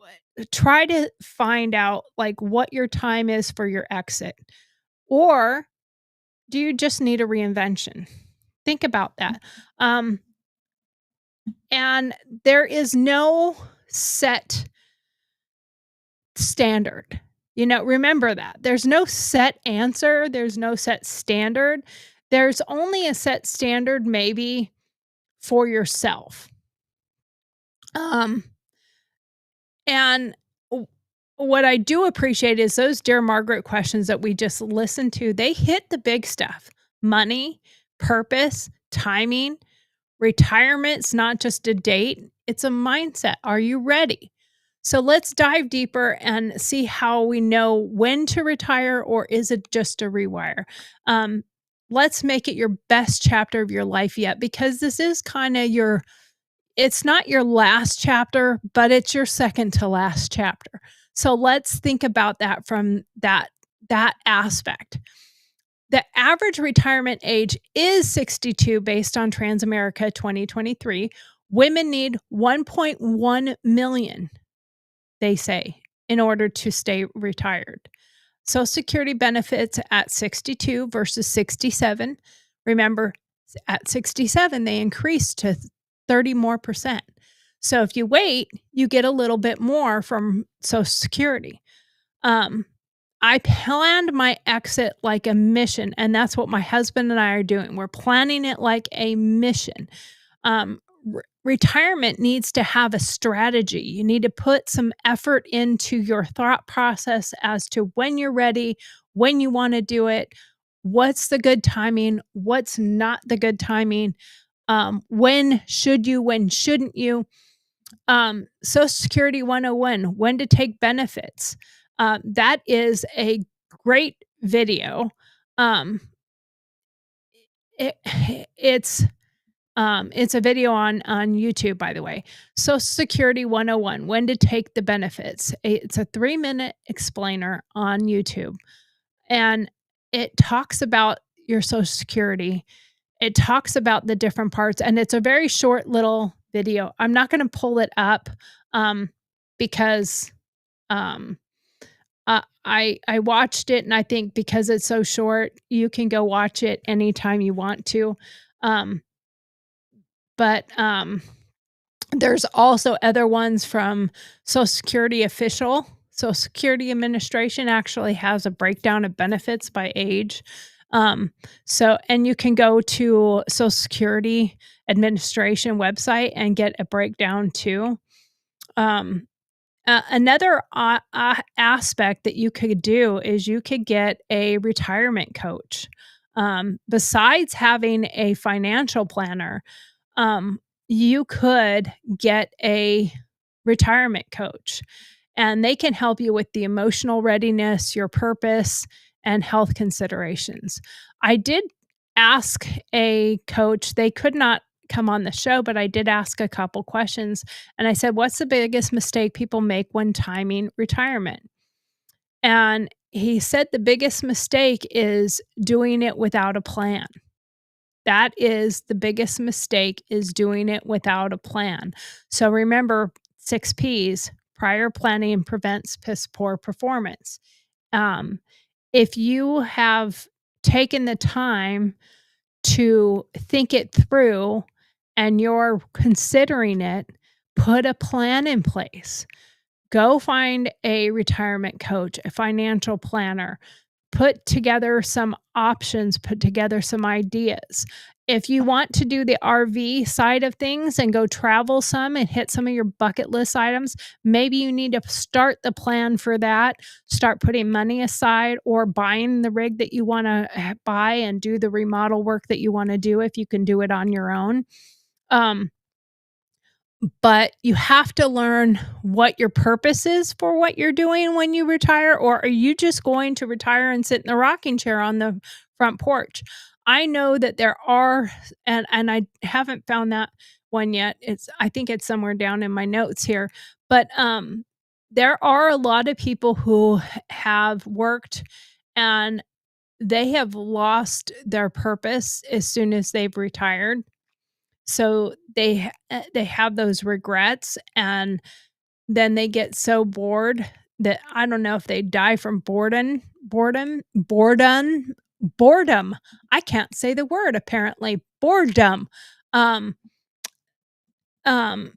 try to find out like what your time is for your exit. Or do you just need a reinvention? Think about that. Um, and there is no set standard. Remember that. There's no set answer, there's no set standard. There's only a set standard maybe for yourself. Um, and what I do appreciate is those Dear Margaret questions that we just listened to, they hit the big stuff: money, purpose, timing. Retirement's not just a date, it's a mindset. Are you ready? So let's dive deeper and see how we know when to retire, or is it just a rewire? Um, let's make it your best chapter of your life yet, because this is kind of it's not your last chapter, but it's your second to last chapter. So let's think about that from that aspect. The average retirement age is 62 based on Transamerica 2023. Women need 1.1 million, they say, in order to stay retired. Social Security benefits at 62 versus 67. Remember, at 67, they increased to 30 more percent. So if you wait, you get a little bit more from Social Security. I planned my exit like a mission, and that's what my husband and I are doing. We're planning it like a mission. Retirement needs to have a strategy. You need to put some effort into your thought process as to when you're ready, when you want to do it, what's the good timing, what's not the good timing, when should you, when shouldn't you. Social Security 101, when to take benefits. That is a great video. Um, it, it's a video on YouTube, by the way. Social Security 101, when to take the benefits. It's a 3-minute explainer on YouTube, and it talks about your Social Security. It talks about the different parts, and it's a very short little video. I'm not going to pull it up because um, I watched it, and I think because it's so short, you can go watch it anytime you want to. Um, but there's also other ones from Social Security Official. Social Security Administration actually has a breakdown of benefits by age. And you can go to Social Security Administration website and get a breakdown too. Another aspect that you could do is you could get a retirement coach. Besides having a financial planner, you could get a retirement coach, and they can help you with the emotional readiness, your purpose, and health considerations. I did ask a coach, they could not come on the show, but I did ask a couple questions, and I said, what's the biggest mistake people make when timing retirement? And he said the biggest mistake is doing it without a plan. That is the biggest mistake, is doing it without a plan. So remember 6 P's: prior planning prevents piss poor performance. um, if you have taken the time to think it through and you're considering it, put a plan in place. Go find a retirement coach, a financial planner, put together some options, put together some ideas. If you want to do the RV side of things and go travel some and hit some of your bucket list items, maybe you need to start the plan for that, start putting money aside or buying the rig that you want to buy and do the remodel work that you want to do if you can do it on your own. Um, but you have to learn what your purpose is for what you're doing when you retire, or are you just going to retire and sit in the rocking chair on the front porch? I know that there are, and I haven't found that one yet. I think it's somewhere down in my notes here, but there are a lot of people who have worked and they have lost their purpose as soon as they've retired. So they have those regrets, and then they get so bored that I don't know if they die from boredom. I can't say the word apparently. Boredom. Um, um,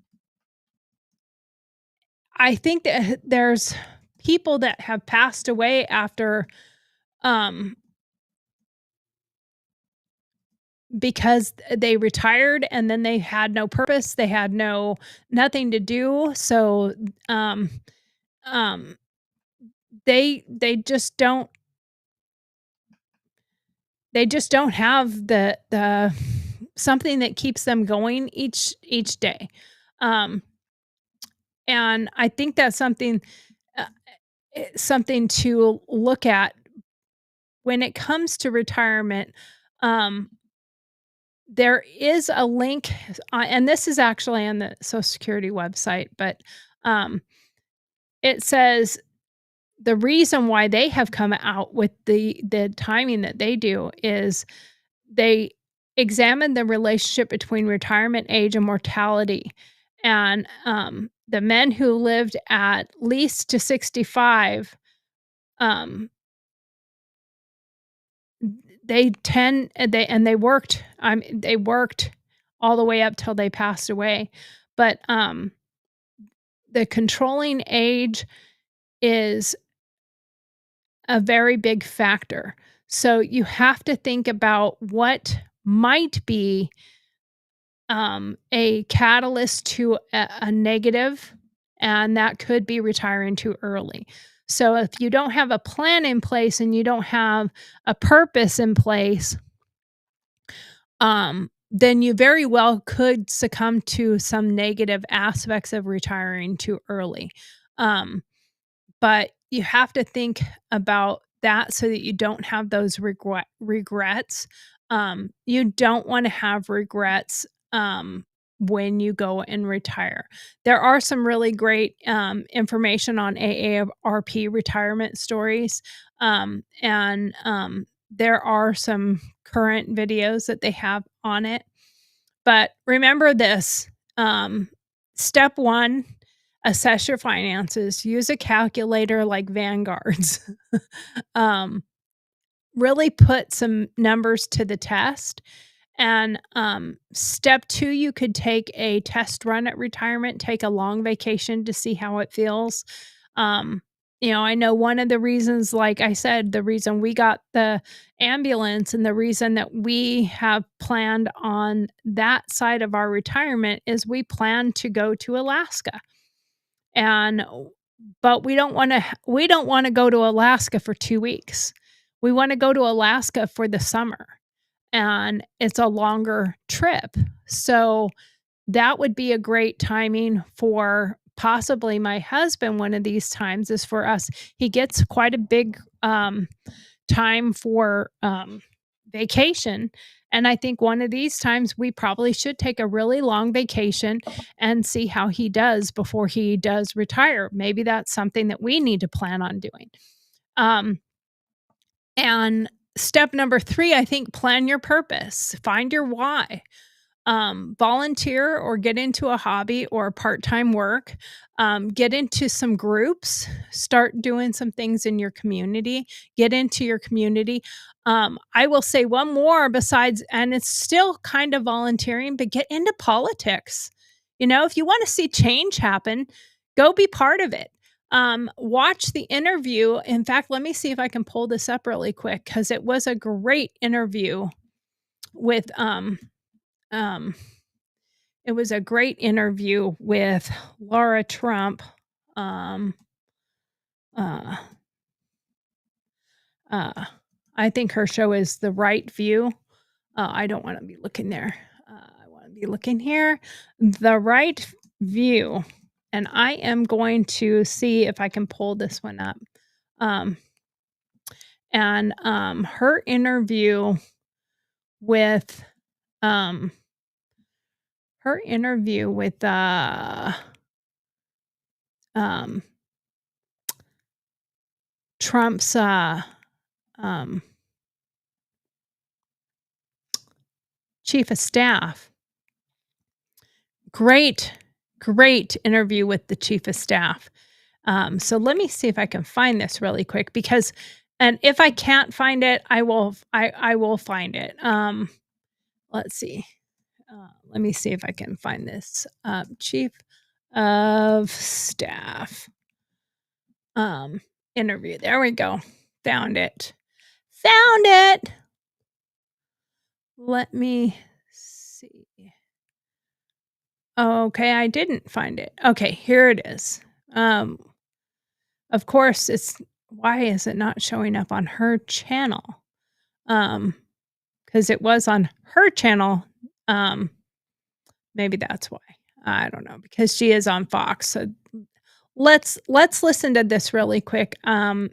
I think that there's people that have passed away after, um because they retired and then they had no purpose, they had nothing to do, so, um um, they just don't have the something that keeps them going each day, um, and I think that's uh, something to look at when it comes to retirement. um There is a link, and this is actually on the Social Security website, but, um, it says the reason why they have come out with the timing that they do is they examine the relationship between retirement age and mortality, and, the men who lived at least to 65, um, they worked, they worked all the way up till they passed away, but, the controlling age is a very big factor. So you have to think about what might be, a catalyst to a negative, and that could be retiring too early. So if you don't have a plan in place and you don't have a purpose in place, then you very well could succumb to some negative aspects of retiring too early. Um, but you have to think about that so that you don't have those regrets. You don't want to have regrets when you go and retire. There are some really great information on AARP retirement stories, and there are some current videos that they have on it. But remember this, step one, assess your finances, use a calculator like Vanguard's. um, really put some numbers to the test. And step two, you could take a test run at retirement, take a long vacation to see how it feels. Um, I know one of the reasons, like I said, the reason we got the ambulance and the reason that we have planned on that side of our retirement is we plan to go to Alaska. And but we don't want to go to Alaska for 2 weeks. We want to go to Alaska for the summer, and it's a longer trip. So that would be a great timing for possibly my husband. One of these times is for us. He gets quite a big time for vacation. And I think one of these times we probably should take a really long vacation and see how he does before he does retire. Maybe that's something that we need to plan on doing. Um, and step number three, I think, plan your purpose, find your why. volunteer or get into a hobby or part-time work, get into some groups, start doing some things in your community, get into your community. I will say one more besides, and it's still kind of volunteering, but get into politics. If you want to see change happen, go be part of it. Watch the interview. In fact, let me see if I can pull this up really quick because it was a great interview with it was a great interview with Laura Trump. Um, uh, I think her show is The Right View. I don't want to be looking there. I want to be looking here. The Right View. And I am going to see if I can pull this one up. Her interview with Trump's chief of staff. Great interview with the chief of staff. So let me see if I can find this really quick and if I can't find it, I will find it. Let's see. Let me see if I can find this. Chief of staff interview. There we go. Found it. Let me see. Okay, I didn't find it. Okay, here it is. Of course, why is it not showing up on her channel? Because it was on her channel. Maybe that's why. I don't know, because she is on Fox. So let's listen to this really quick. And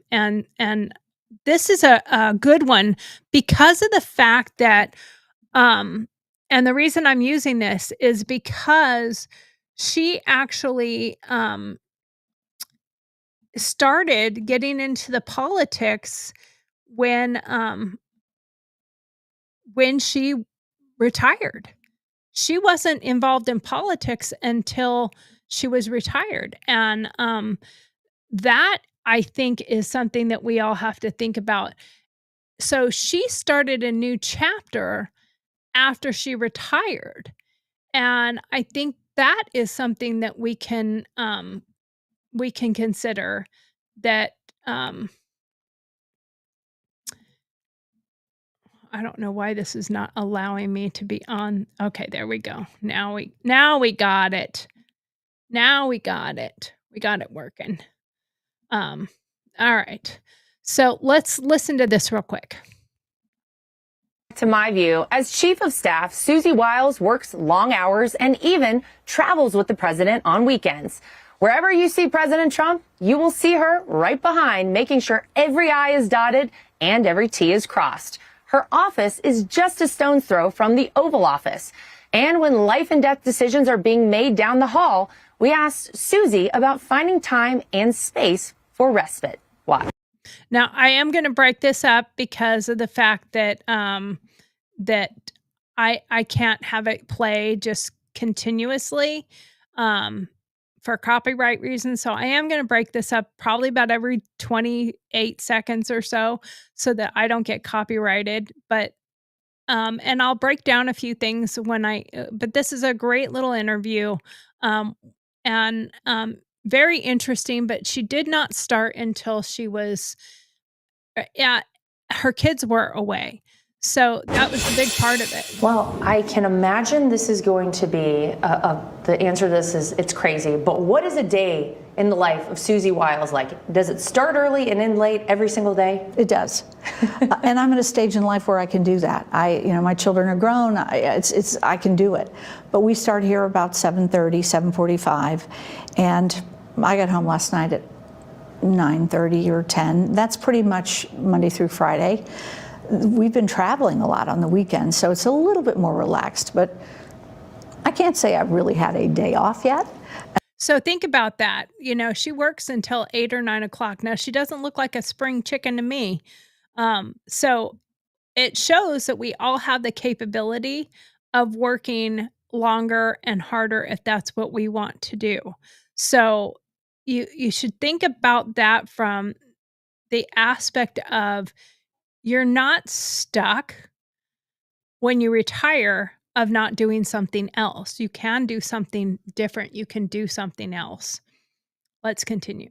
this is a good one because of the fact that and the reason I'm using this is because she actually started getting into the politics when she retired. She wasn't involved in politics until she was retired. And that, I think, is something that we all have to think about. So she started a new chapter after she retired. And I think that is something that we can consider that I don't know why this is not allowing me to be on. Okay, there we go. Now we got it. We got it working. All right. So let's listen to this real quick. To my view, as chief of staff, Susie Wiles works long hours and even travels with the president on weekends. Wherever you see President Trump, you will see her right behind, making sure every I is dotted and every T is crossed. Her office is just a stone's throw from the Oval Office. And when life and death decisions are being made down the hall, we asked Susie about finding time and space for respite. Why? Now, I am going to break this up because of the fact that that I can't have it play just continuously for copyright reasons. So I am going to break this up probably about every 28 seconds or so that I don't get copyrighted. But and I'll break down a few things but this is a great little interview and very interesting, but she did not start until she was her kids were away. So that was a big part of it. Well, I can imagine this is going to be the answer to this is it's crazy. But what is a day in the life of Susie Wiles like? Does it start early and end late every single day? It does. And I'm at a stage in life where I can do that. My children are grown. I can do it. But we start here about 7:30, 7:45, and I got home last night at 9:30 or 10. That's pretty much Monday through Friday. We've been traveling a lot on the weekends, so it's a little bit more relaxed, but I can't say I've really had a day off yet. So think about that. She works until 8 or 9 o'clock. Now, she doesn't look like a spring chicken to me. So it shows that we all have the capability of working longer and harder if that's what we want to do. So you should think about that from the aspect of you're not stuck when you retire of not doing something else. You can do something different. You can do something else. Let's continue.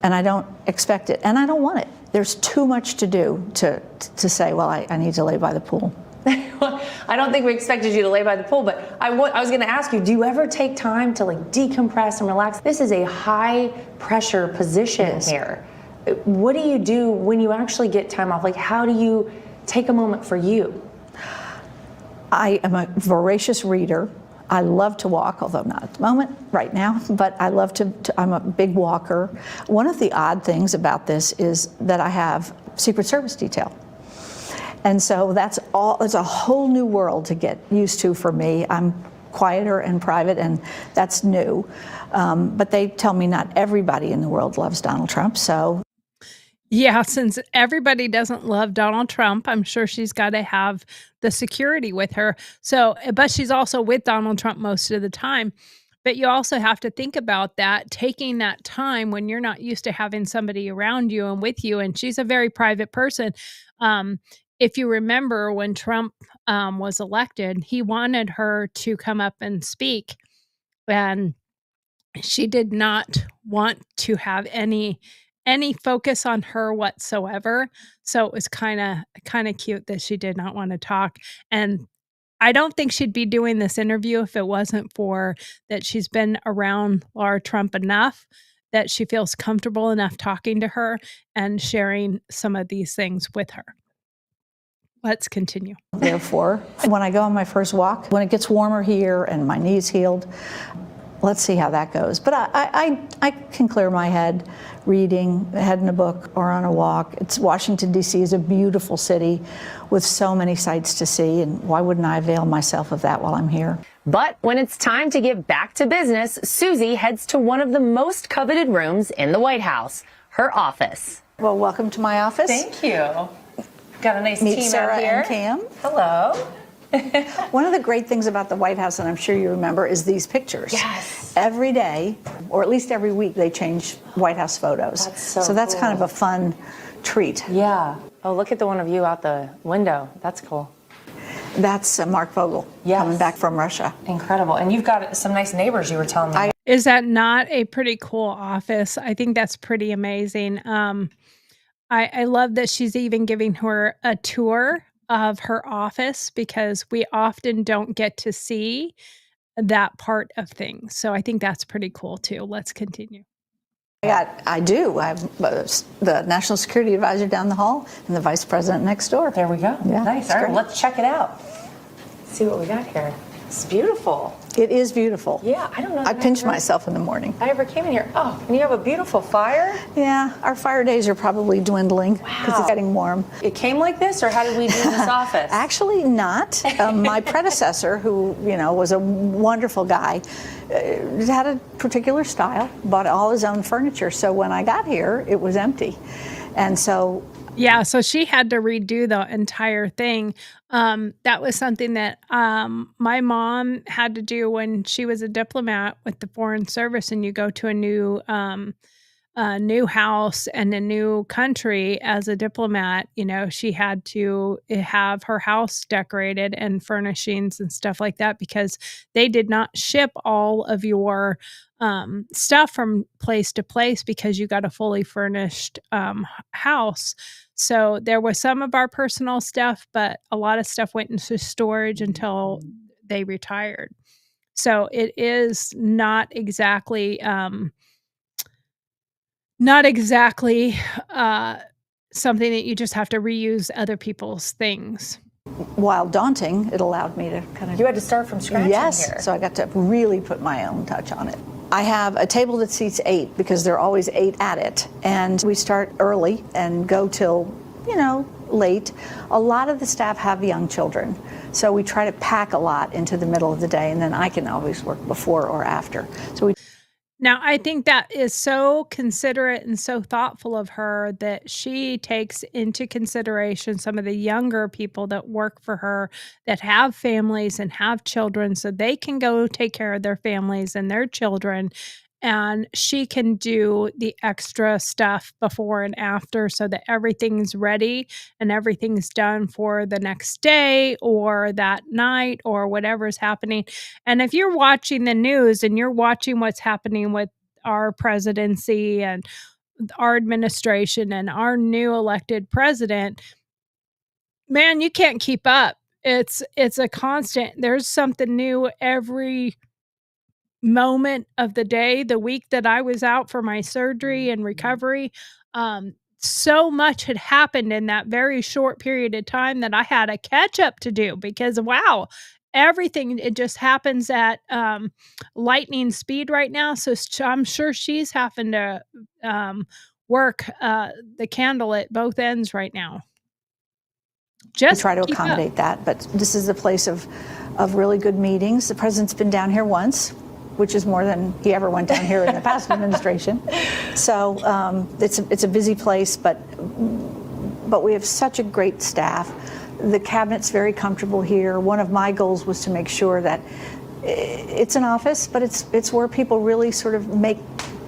And I don't expect it, and I don't want it. There's too much to do to say, well, I need to lay by the pool. I don't think we expected you to lay by the pool, but I was going to ask you, do you ever take time to like decompress and relax? This is a high pressure position here. What do you do when you actually get time off? Like, how do you take a moment for you? I am a voracious reader. I love to walk, although not at the moment, right now, but I love I'm a big walker. One of the odd things about this is that I have Secret Service detail. And so it's a whole new world to get used to for me. I'm quieter and private, and that's new. But they tell me not everybody in the world loves Donald Trump, so. Yeah, since everybody doesn't love Donald Trump, I'm sure she's got to have the security with her. So, but she's also with Donald Trump most of the time. But you also have to think about that, taking that time when you're not used to having somebody around you and with you. And she's a very private person. If you remember when Trump was elected, he wanted her to come up and speak. And she did not want to have any focus on her whatsoever. So it was kind of cute that she did not want to talk. And I don't think she'd be doing this interview if it wasn't for that she's been around Laura Trump enough that she feels comfortable enough talking to her and sharing some of these things with her. Let's continue. Therefore, when I go on my first walk, when it gets warmer here and my knee's healed, let's see how that goes. But I can clear my head reading, head in a book or on a walk. Washington, D.C. is a beautiful city with so many sights to see, and why wouldn't I avail myself of that while I'm here? But when it's time to get back to business, Susie heads to one of the most coveted rooms in the White House, her office. Well, welcome to my office. Thank you. Got a nice Meet team Sarah out here. and Cam. Hello. One of the great things about the White House, and I'm sure you remember, is these pictures. Yes. Every day, or at least every week, they change White House photos. That's so that's cool. kind of a fun treat. Yeah. Oh, look at the one of you out the window. That's cool. That's Mark Vogel coming back from Russia. Incredible. And you've got some nice neighbors you were telling me. Is that not a pretty cool office? I think that's pretty amazing. I love that she's even giving her a tour of her office because we often don't get to see that part of things. So I think that's pretty cool too. Let's continue. I do. I have the National Security Advisor down the hall and the Vice President next door. There we go. Yeah, nice. All right, let's check it out. See what we got here. It's beautiful. It is beautiful. Yeah, I don't know. I pinch myself in the morning. I ever came in here. Oh, and you have a beautiful fire? Yeah, our fire days are probably dwindling because it's getting warm. It came like this, or how did we do this office? Actually, not. My predecessor, who was a wonderful guy, had a particular style, bought all his own furniture. So when I got here, it was empty, and so. Yeah, so she had to redo the entire thing. That was something that my mom had to do when she was a diplomat with the Foreign Service, and you go to a new house and a new country as a diplomat. She had to have her house decorated and furnishings and stuff like that because they did not ship all of your stuff from place to place because you got a fully furnished house. So there was some of our personal stuff, but a lot of stuff went into storage until they retired. So it is not exactly something that you just have to reuse other people's things. While daunting, it allowed me to kind of. You had to start from scratch. Yes, here. so I got to really put my own touch on it. I have a table that seats 8 because there are always 8 at it. And we start early and go till, late. A lot of the staff have young children. So we try to pack a lot into the middle of the day, and then I can always work before or after. So Now, I think that is so considerate and so thoughtful of her that she takes into consideration some of the younger people that work for her that have families and have children so they can go take care of their families and their children. And she can do the extra stuff before and after so that everything's ready and everything's done for the next day or that night or whatever's happening. And if you're watching the news and you're watching what's happening with our presidency and our administration and our new elected president, man, you can't keep up. It's a constant. There's something new every moment of the day. The week that I was out for my surgery and recovery, so much had happened in that very short period of time that I had a catch up to do because wow, everything it just happens at lightning speed right now. So I'm sure she's having to work the candle at both ends right now. Just try to keep up. accommodate that. But this is a place of really good meetings. The president's been down here once, which is more than he ever went down here in the past administration. So it's a busy place, but we have such a great staff. The cabinet's very comfortable here. One of my goals was to make sure that it's an office, but it's where people really sort of make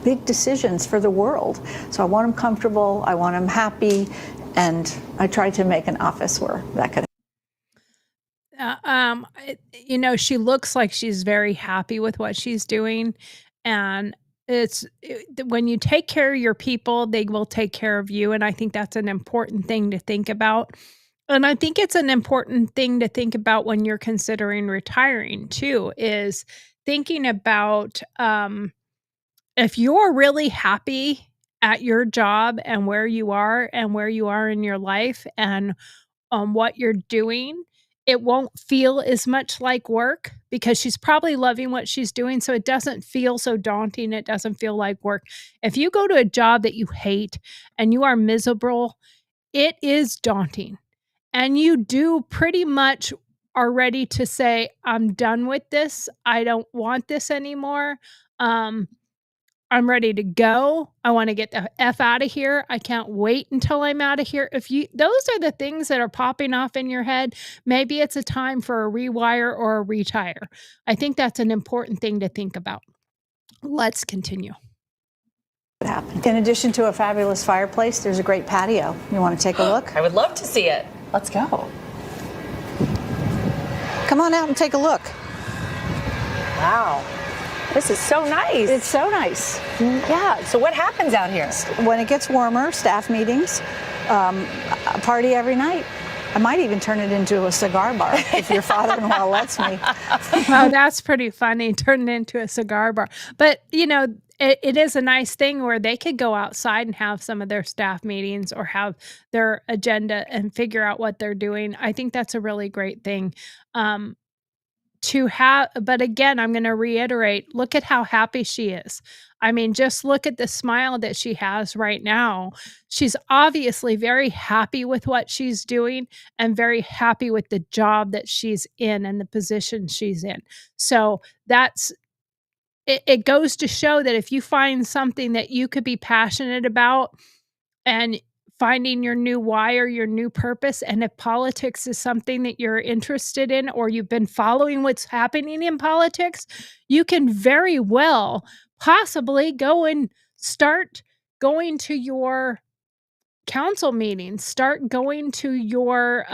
big decisions for the world. So I want them comfortable, I want them happy, and I try to make an office where that could. She looks like she's very happy with what she's doing, and when you take care of your people, they will take care of you, and I think that's an important thing to think about. And I think it's an important thing to think about when you're considering retiring too, is thinking about if you're really happy at your job and where you are in your life and what you're doing, it won't feel as much like work because she's probably loving what she's doing. So it doesn't feel so daunting. It doesn't feel like work. If you go to a job that you hate and you are miserable, it is daunting. And you do pretty much are ready to say, I'm done with this. I don't want this anymore. I'm ready to go. I want to get the F out of here. I can't wait until I'm out of here. Those are the things that are popping off in your head, maybe it's a time for a rewire or a retire. I think that's an important thing to think about. Let's continue. In addition to a fabulous fireplace, there's a great patio. You want to take a look? I would love to see it. Let's go. Come on out and take a look. Wow. This is so nice. It's so nice. Yeah. So what happens out here? When it gets warmer, staff meetings, a party every night. I might even turn it into a cigar bar if your father-in-law lets me. Oh, that's pretty funny. Turn it into a cigar bar. But, it is a nice thing where they could go outside and have some of their staff meetings or have their agenda and figure out what they're doing. I think that's a really great thing. But again, I'm going to reiterate, look at how happy she is. I mean, just look at the smile that she has right now. She's obviously very happy with what she's doing and very happy with the job that she's in and the position she's in. So it goes to show that if you find something that you could be passionate about and finding your new why or your new purpose, and if politics is something that you're interested in or you've been following what's happening in politics, you can very well possibly go and start going to your council meetings, start going to your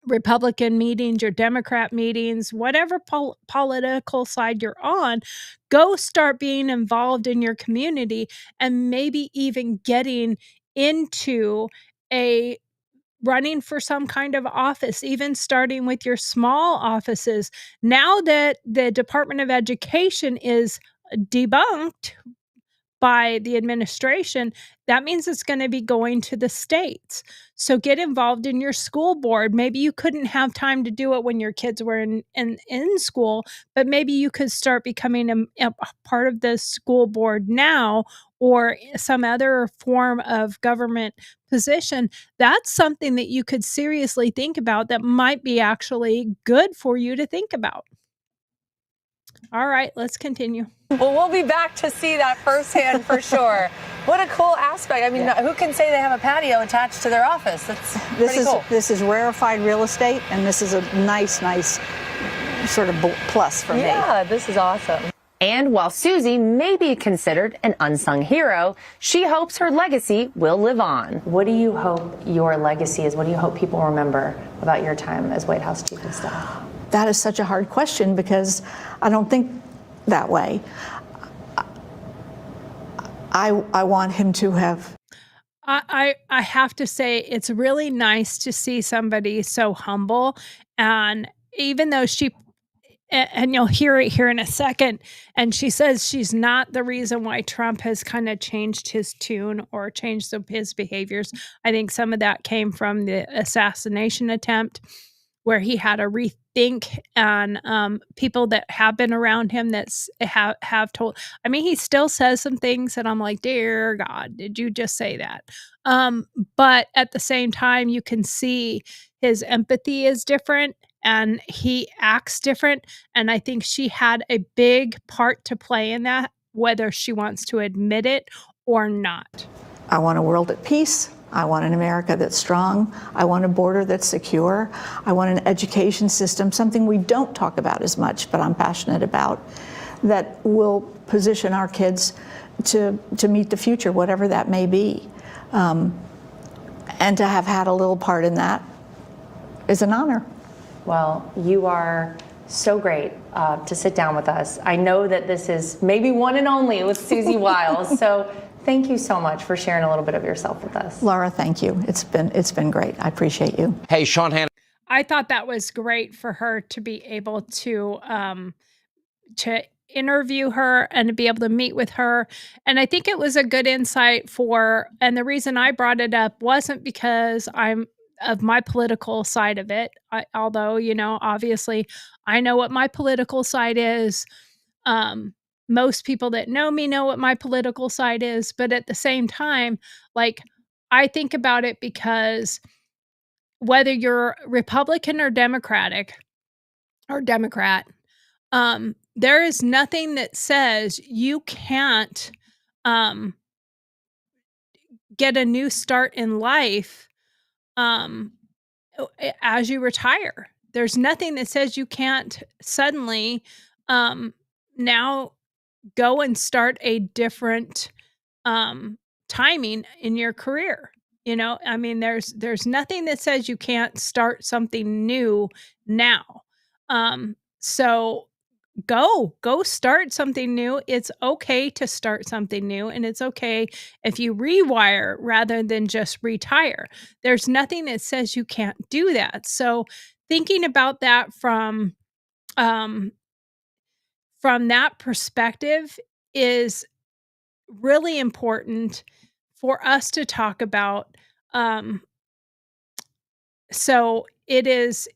Republican meetings, your Democrat meetings, whatever political side you're on, go start being involved in your community and maybe even getting into running for some kind of office, even starting with your small offices. Now that the Department of Education is debunked by the administration, that means it's going to be going to the states. So get involved in your school board. Maybe you couldn't have time to do it when your kids were in school, but maybe you could start becoming a part of the school board now or some other form of government position. That's something that you could seriously think about that might be actually good for you to think about. All right, let's continue. Well, we'll be back to see that firsthand for sure. What a cool aspect. I mean, who can say they have a patio attached to their office? That's pretty cool. This is rarefied real estate, and this is a nice sort of plus for me. Yeah, this is awesome. And while Susie may be considered an unsung hero, she hopes her legacy will live on. What do you hope your legacy is? What do you hope people remember about your time as White House Chief of Staff? That is such a hard question because I don't think that way. I want him to have. I have to say it's really nice to see somebody so humble, and even though and you'll hear it here in a second, and she says she's not the reason why Trump has kind of changed his tune or changed his behaviors. I think some of that came from the assassination attempt, where he had to rethink, and people that have been around him have told. I mean, he still says some things that I'm like, dear God, did you just say that? But at the same time, you can see his empathy is different and he acts different. And I think she had a big part to play in that, whether she wants to admit it or not. I want a world at peace. I want an America that's strong. I want a border that's secure. I want an education system, something we don't talk about as much, but I'm passionate about, that will position our kids to meet the future, whatever that may be. And to have had a little part in that is an honor. Well, you are so great to sit down with us. I know that this is maybe one and only with Susie Wiles, so thank you so much for sharing a little bit of yourself with us. Laura, thank you. It's been great. I appreciate you. Hey, Sean Hannity. I thought that was great for her to be able to interview her and to be able to meet with her. And I think it was a good insight and the reason I brought it up wasn't because I'm of my political side of it. Although, obviously I know what my political side is. Most people that know me know what my political side is, but at the same time, like, I think about it because whether you're Republican or Democrat, there is nothing that says you can't get a new start in life as you retire. There's nothing that says you can't suddenly now go and start a different timing in your career. I mean, there's nothing that says you can't start something new now. So go start something new. It's okay to start something new, and it's okay if you rewire rather than just retire. There's nothing that says you can't do that. So thinking about that from that perspective is really important for us to talk about. So it is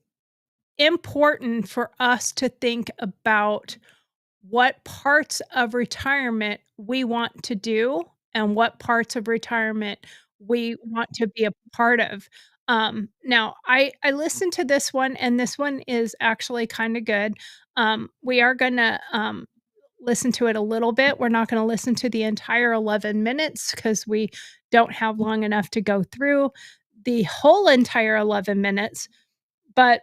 important for us to think about what parts of retirement we want to do and what parts of retirement we want to be a part of. Now, I listened to this one, and this one is actually kind of good. We are going to listen to it a little bit. We're not going to listen to the entire 11 minutes because we don't have long enough to go through the whole entire 11 minutes. But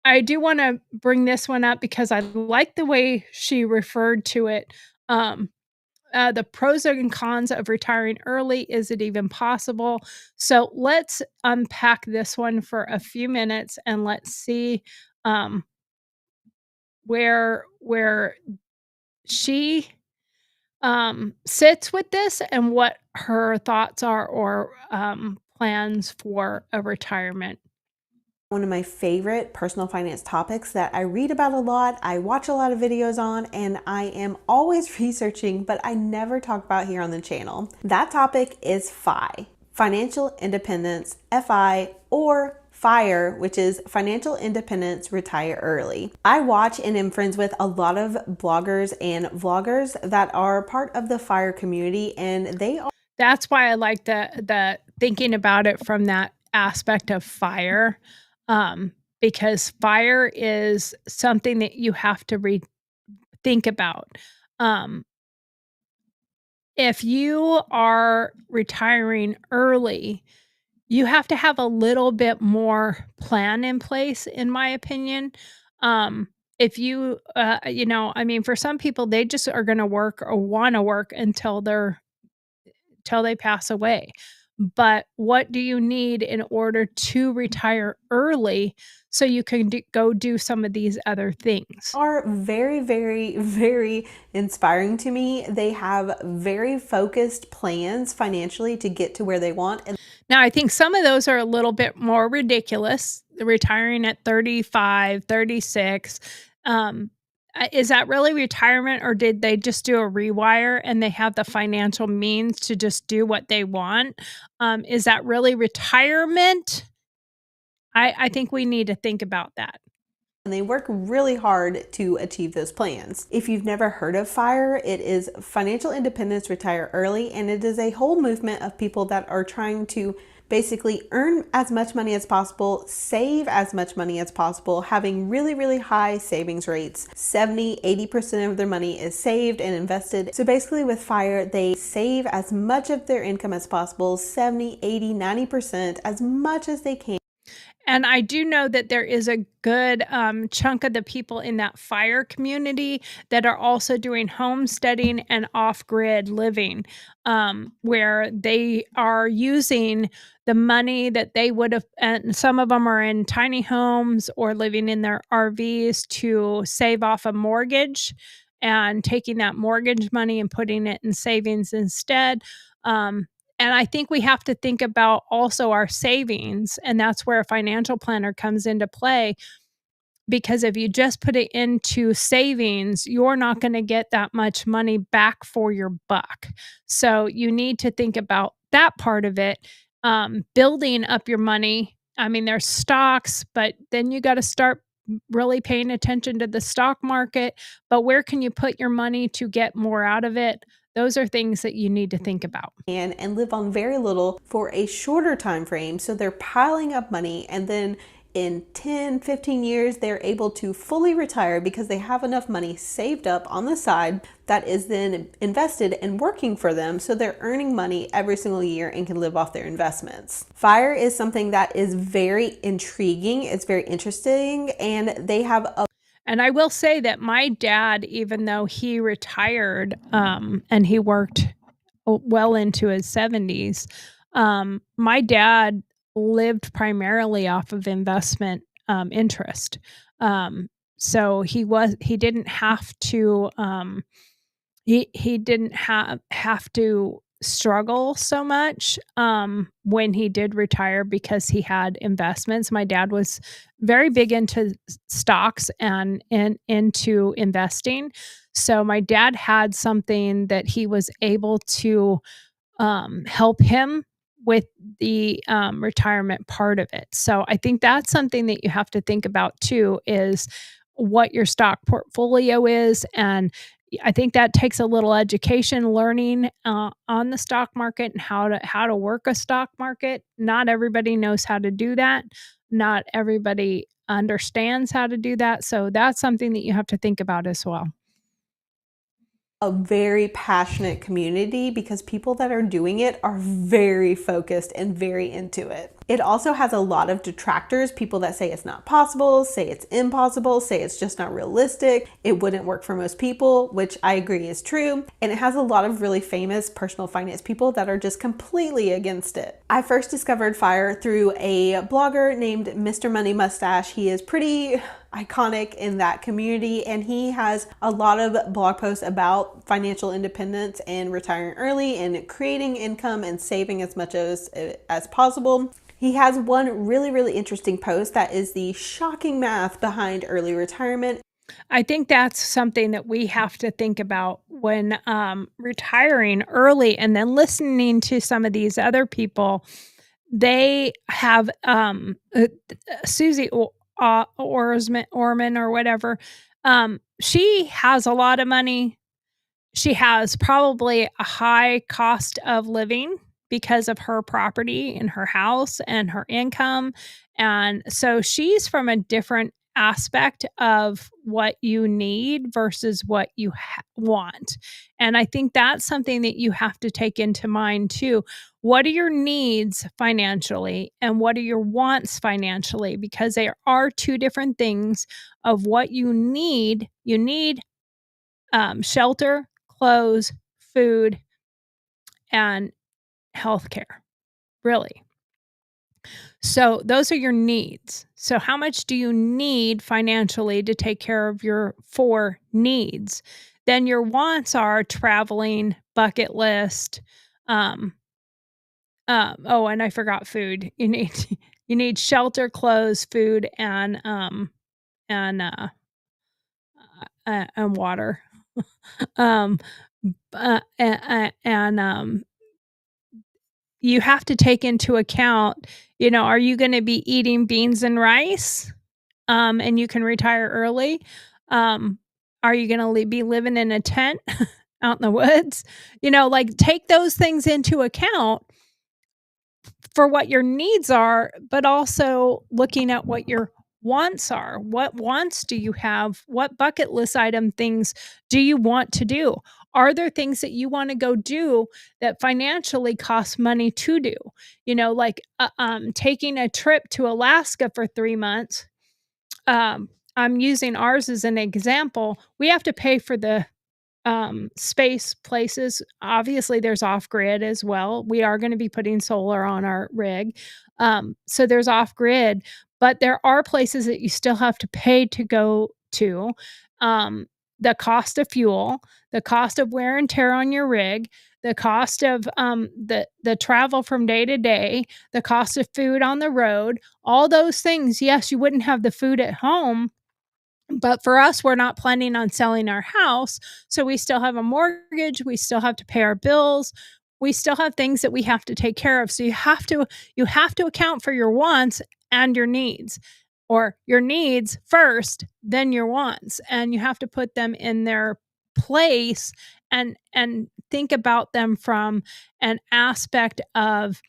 I do want to bring this one up because I like the way she referred to it. The pros and cons of retiring early. Is it even possible? So let's unpack this one for a few minutes and let's see where she sits with this and what her thoughts are or plans for a retirement. One of my favorite personal finance topics that I read about a lot, I watch a lot of videos on, and I am always researching, but I never talk about here on the channel. That topic is FI, Financial Independence, FI, or FIRE, which is Financial Independence Retire Early. I watch and am friends with a lot of bloggers and vloggers that are part of the FIRE community, and they are. That's why I like the thinking about it from that aspect of FIRE. Because FIRE is something that you have to think about. If you are retiring early, you have to have a little bit more plan in place, in my opinion. If you, I mean, for some people, they just are going to work or want to work until till they pass away. But what do you need in order to retire early so you can go do some of these other things? Are very, very, very inspiring to me. They have very focused plans financially to get to where they want. And Now, I think some of those are a little bit more ridiculous, retiring at 35, 36. Is that really retirement, or did they just do a rewire and they have the financial means to just do what they want? Is that really retirement? I think we need to think about that. they work really hard to achieve those plans. If you've never heard of FIRE, it is Financial Independence Retire Early, and it is a whole movement of people that are trying to basically earn as much money as possible, save as much money as possible, having really, really high savings rates. 70–80% of their money is saved and invested. So basically with FIRE, they save as much of their income as possible, 70–80–90%, as much as they can. And I do know that there is a good chunk of the people in that FIRE community that are also doing homesteading and off-grid living, where they are using the money that they would have, and some of them are in tiny homes or living in their RVs, to save off a mortgage and taking that mortgage money and putting it in savings instead. And I think we have to think about also our savings, and that's where a financial planner comes into play, because if you just put it into savings, you're not going to get that much money back for your buck. So you need to think about that part of it, building up your money. I mean, there's stocks, but then you got to start really paying attention to the stock market. But where can you put your money to get more out of it? Those are things that you need to think about. And live on very little for a shorter time frame. So they're piling up money, and then in 10–15 years, they're able to fully retire because they have enough money saved up on the side that is then invested and working for them. So they're earning money every single year and can live off their investments. FIRE is something that is very intriguing. It's very interesting, and they have a And I will say that my dad, even though he retired and he worked well into his 70s, my dad lived primarily off of investment interest. So he didn't have to he didn't have to struggle so much when he did retire, because he had investments. My dad was very big into stocks and into investing. So my dad had something that he was able to help him with the retirement part of it. So I think that's something that you have to think about too, is what your stock portfolio is. And I think that takes a little education, learning on the stock market and how to work a stock market. Not everybody knows how to do that. Not everybody understands how to do that. So that's something that you have to think about as well. A very passionate community, because people that are doing it are very focused and very into it. It also has a lot of detractors, people that say it's not possible, say it's impossible, say it's just not realistic, it wouldn't work for most people, which I agree is true. And it has a lot of really famous personal finance people that are just completely against it. I first discovered FIRE through a blogger named Mr. Money Mustache. He is pretty iconic in that community, and he has a lot of blog posts about financial independence and retiring early and creating income and saving as much as possible. He has one really, really interesting post that is the shocking math behind early retirement. I think that's something that we have to think about when retiring early, and then listening to some of these other people. They have Susie Orman or whatever. She has a lot of money. She has probably a high cost of living because of her property and her house and her income. And so she's from a different aspect of what you need versus what you want. And I think that's something that you have to take into mind too. What are your needs financially and what are your wants financially? Because they are two different things of what you need. You need shelter, clothes, food, and healthcare, really. So those are your needs. So how much do you need financially to take care of your 4 needs? Then your wants are traveling, bucket list, oh, and I forgot food. You need you need shelter, clothes, food, and water. um, and you have to take into account, are you gonna be eating beans and rice, and you can retire early? Um, are you gonna be living in a tent out in the woods? Like, take those things into account for what your needs are, but also looking at what your wants are. What wants do you have? What bucket list item things do you want to do? Are there things that you want to go do that financially cost money to do? Like taking a trip to Alaska for 3 months. I'm using ours as an example. We have to pay for the space places. Obviously, there's off grid as well. We are going to be putting solar on our rig. So there's off grid, but there are places that you still have to pay to go to. The cost of fuel, the cost of wear and tear on your rig, the cost of the travel from day to day, the cost of food on the road, all those things. Yes, you wouldn't have the food at home, but for us, we're not planning on selling our house. So we still have a mortgage. We still have to pay our bills. We still have things that we have to take care of. So you have to account for your wants and your needs, or your needs first, then your wants. And you have to put them in their place and think about them from an aspect of,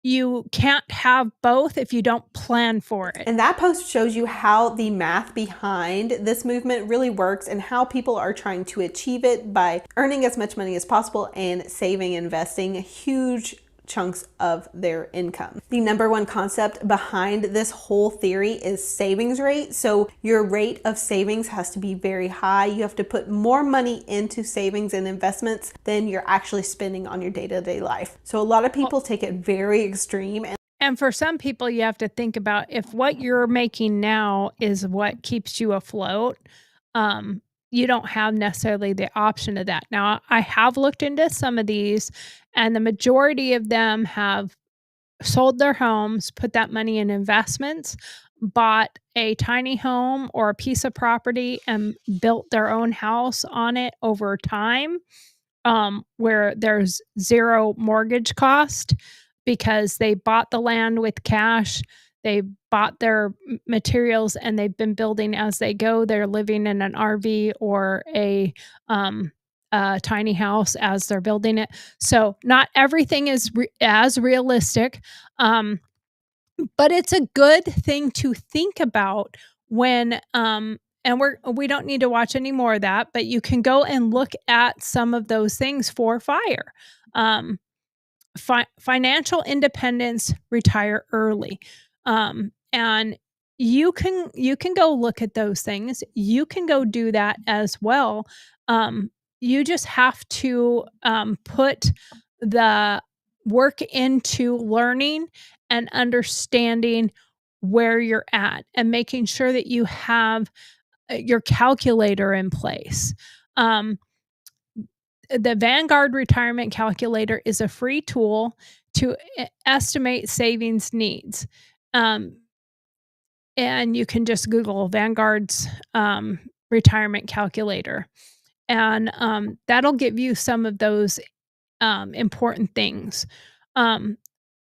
you can't have both if you don't plan for it. And that post shows you how the math behind this movement really works and how people are trying to achieve it by earning as much money as possible and saving, investing huge chunks of their income. The number one concept behind this whole theory is savings rate. So your rate of savings has to be very high. You have to put more money into savings and investments than you're actually spending on your day-to-day life. So a lot of people take it very extreme. And for some people, you have to think about, if what you're making now is what keeps you afloat, you don't have necessarily the option of that. Now, I have looked into some of these, and the majority of them have sold their homes, put that money in investments, bought a tiny home or a piece of property, and built their own house on it over time, where there's zero mortgage cost because they bought the land with cash. They bought their materials and they've been building as they go. They're living in an RV or a tiny house as they're building it. So not everything is as realistic, but it's a good thing to think about when. And we don't need to watch any more of that, but you can go and look at some of those things for FIRE. Financial independence, retire early. And you can go look at those things. You can go do that as well. You just have to put the work into learning and understanding where you're at and making sure that you have your calculator in place. The Vanguard Retirement Calculator is a free tool to estimate savings needs. And you can just Google Vanguard's retirement calculator. And that'll give you some of those important things.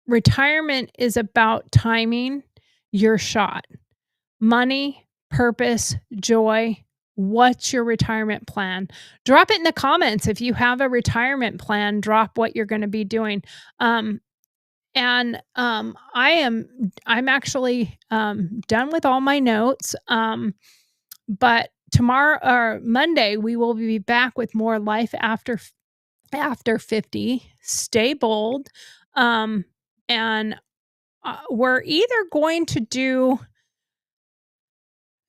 Retirement is about timing your shot. Money, purpose, joy. What's your retirement plan? Drop it in the comments. If you have a retirement plan, drop what you're going to be doing. And I'm actually done with all my notes. But tomorrow or Monday, we will be back with more life after 50. Stay bold. And we're either going to do,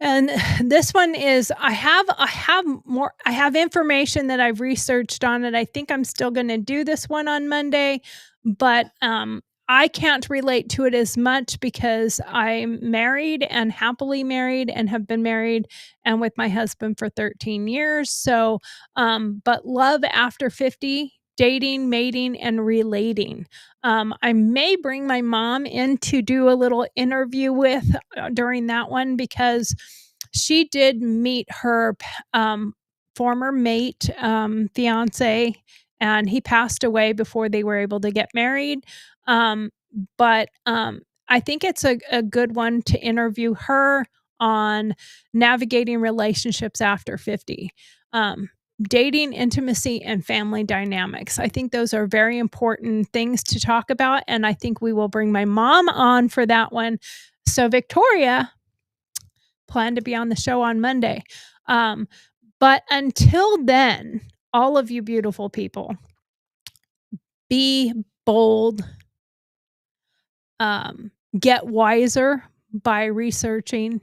and this one is, I have information that I've researched on it. I think I'm still going to do this one on Monday, but I can't relate to it as much because I'm married and happily married and have been married and with my husband for 13 years. So, but love after 50, dating, mating, and relating. I may bring my mom in to do a little interview with during that one because she did meet her former mate, fiance, and he passed away before they were able to get married. But I think it's a good one to interview her on navigating relationships after 50. Dating, intimacy, and family dynamics. I think those are very important things to talk about, and I think we will bring my mom on for that one. So Victoria, plan to be on the show on Monday. But until then, all of you beautiful people, be bold, get wiser by researching,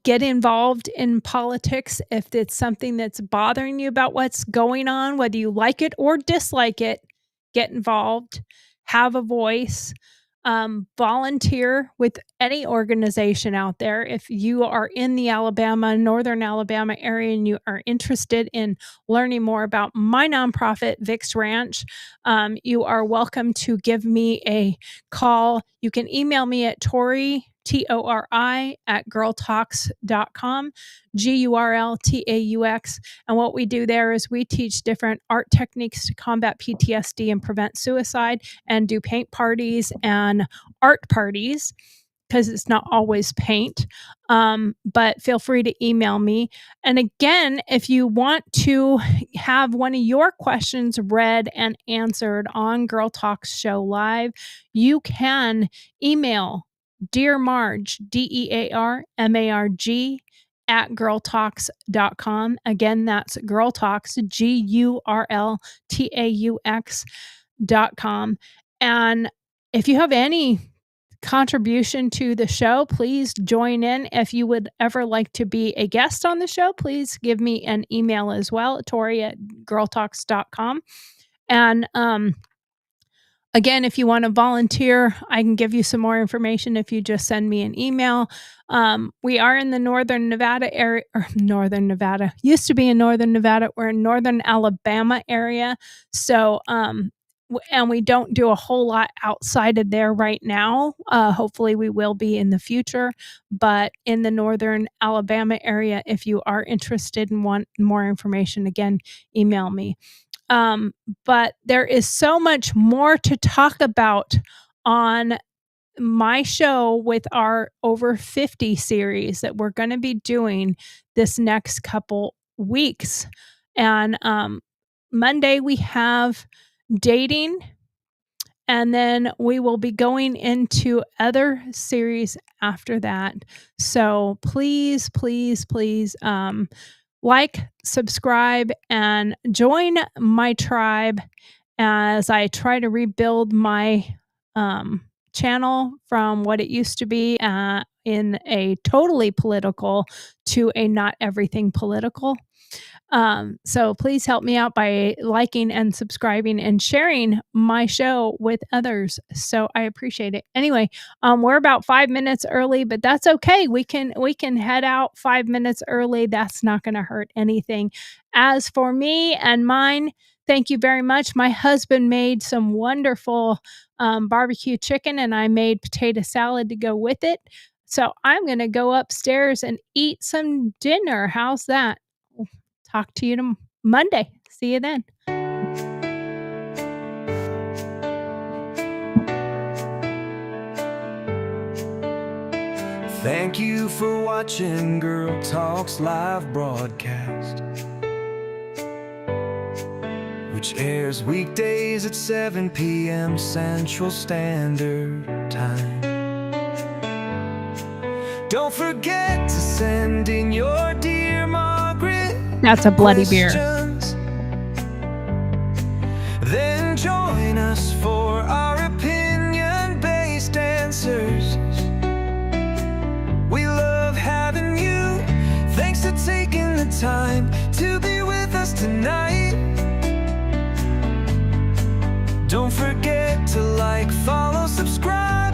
get involved in politics if it's something that's bothering you about what's going on, whether you like it or dislike it. Get involved, have a voice, volunteer with any organization out there. If you are in the northern Alabama area and you are interested in learning more about my nonprofit, Vic's Ranch, you are welcome to give me a call. You can email me at Tori, Tori, at GurlTauX.com, GurlTauX. And what we do there is we teach different art techniques to combat PTSD and prevent suicide, and do paint parties and art parties, because it's not always paint. But feel free to email me. And again, if you want to have one of your questions read and answered on GurlTauX Show Live, you can email Dear Marge, DearMarg, at GurlTauX.com. Again, that's GurlTauX, GurlTauX.com. And if you have any contribution to the show, please join in. If you would ever like to be a guest on the show, please give me an email as well, Tori at GurlTauX.com. And again, if you want to volunteer, I can give you some more information if you just send me an email. We are in the northern Nevada area, or northern Nevada, used to be in northern Nevada. We're in northern Alabama area. So, and we don't do a whole lot outside of there right now. Hopefully we will be in the future, but in the northern Alabama area, if you are interested and want more information, again, email me. But there is so much more to talk about on my show with our Over 50 series that we're going to be doing this next couple weeks. And Monday we have dating, and then we will be going into other series after that. So please, please, please, like, subscribe, and join my tribe as I try to rebuild my channel from what it used to be in a totally political to a not everything political. So please help me out by liking and subscribing and sharing my show with others. So I appreciate it. Anyway, we're about 5 minutes early, but that's okay. We can head out 5 minutes early. That's not going to hurt anything. As for me and mine, thank you very much. My husband made some wonderful barbecue chicken, and I made potato salad to go with it. So I'm going to go upstairs and eat some dinner. How's that? Talk to you Monday. See you then. Thank you for watching GurlTauX live broadcast. which airs weekdays at 7 p.m. Central Standard Time. Don't forget to send in your Dear Margaret. That's a bloody beer. questions. Then join us for our opinion-based answers. We love having you. Thanks for taking the time to be with us tonight. Don't forget to like, follow, subscribe.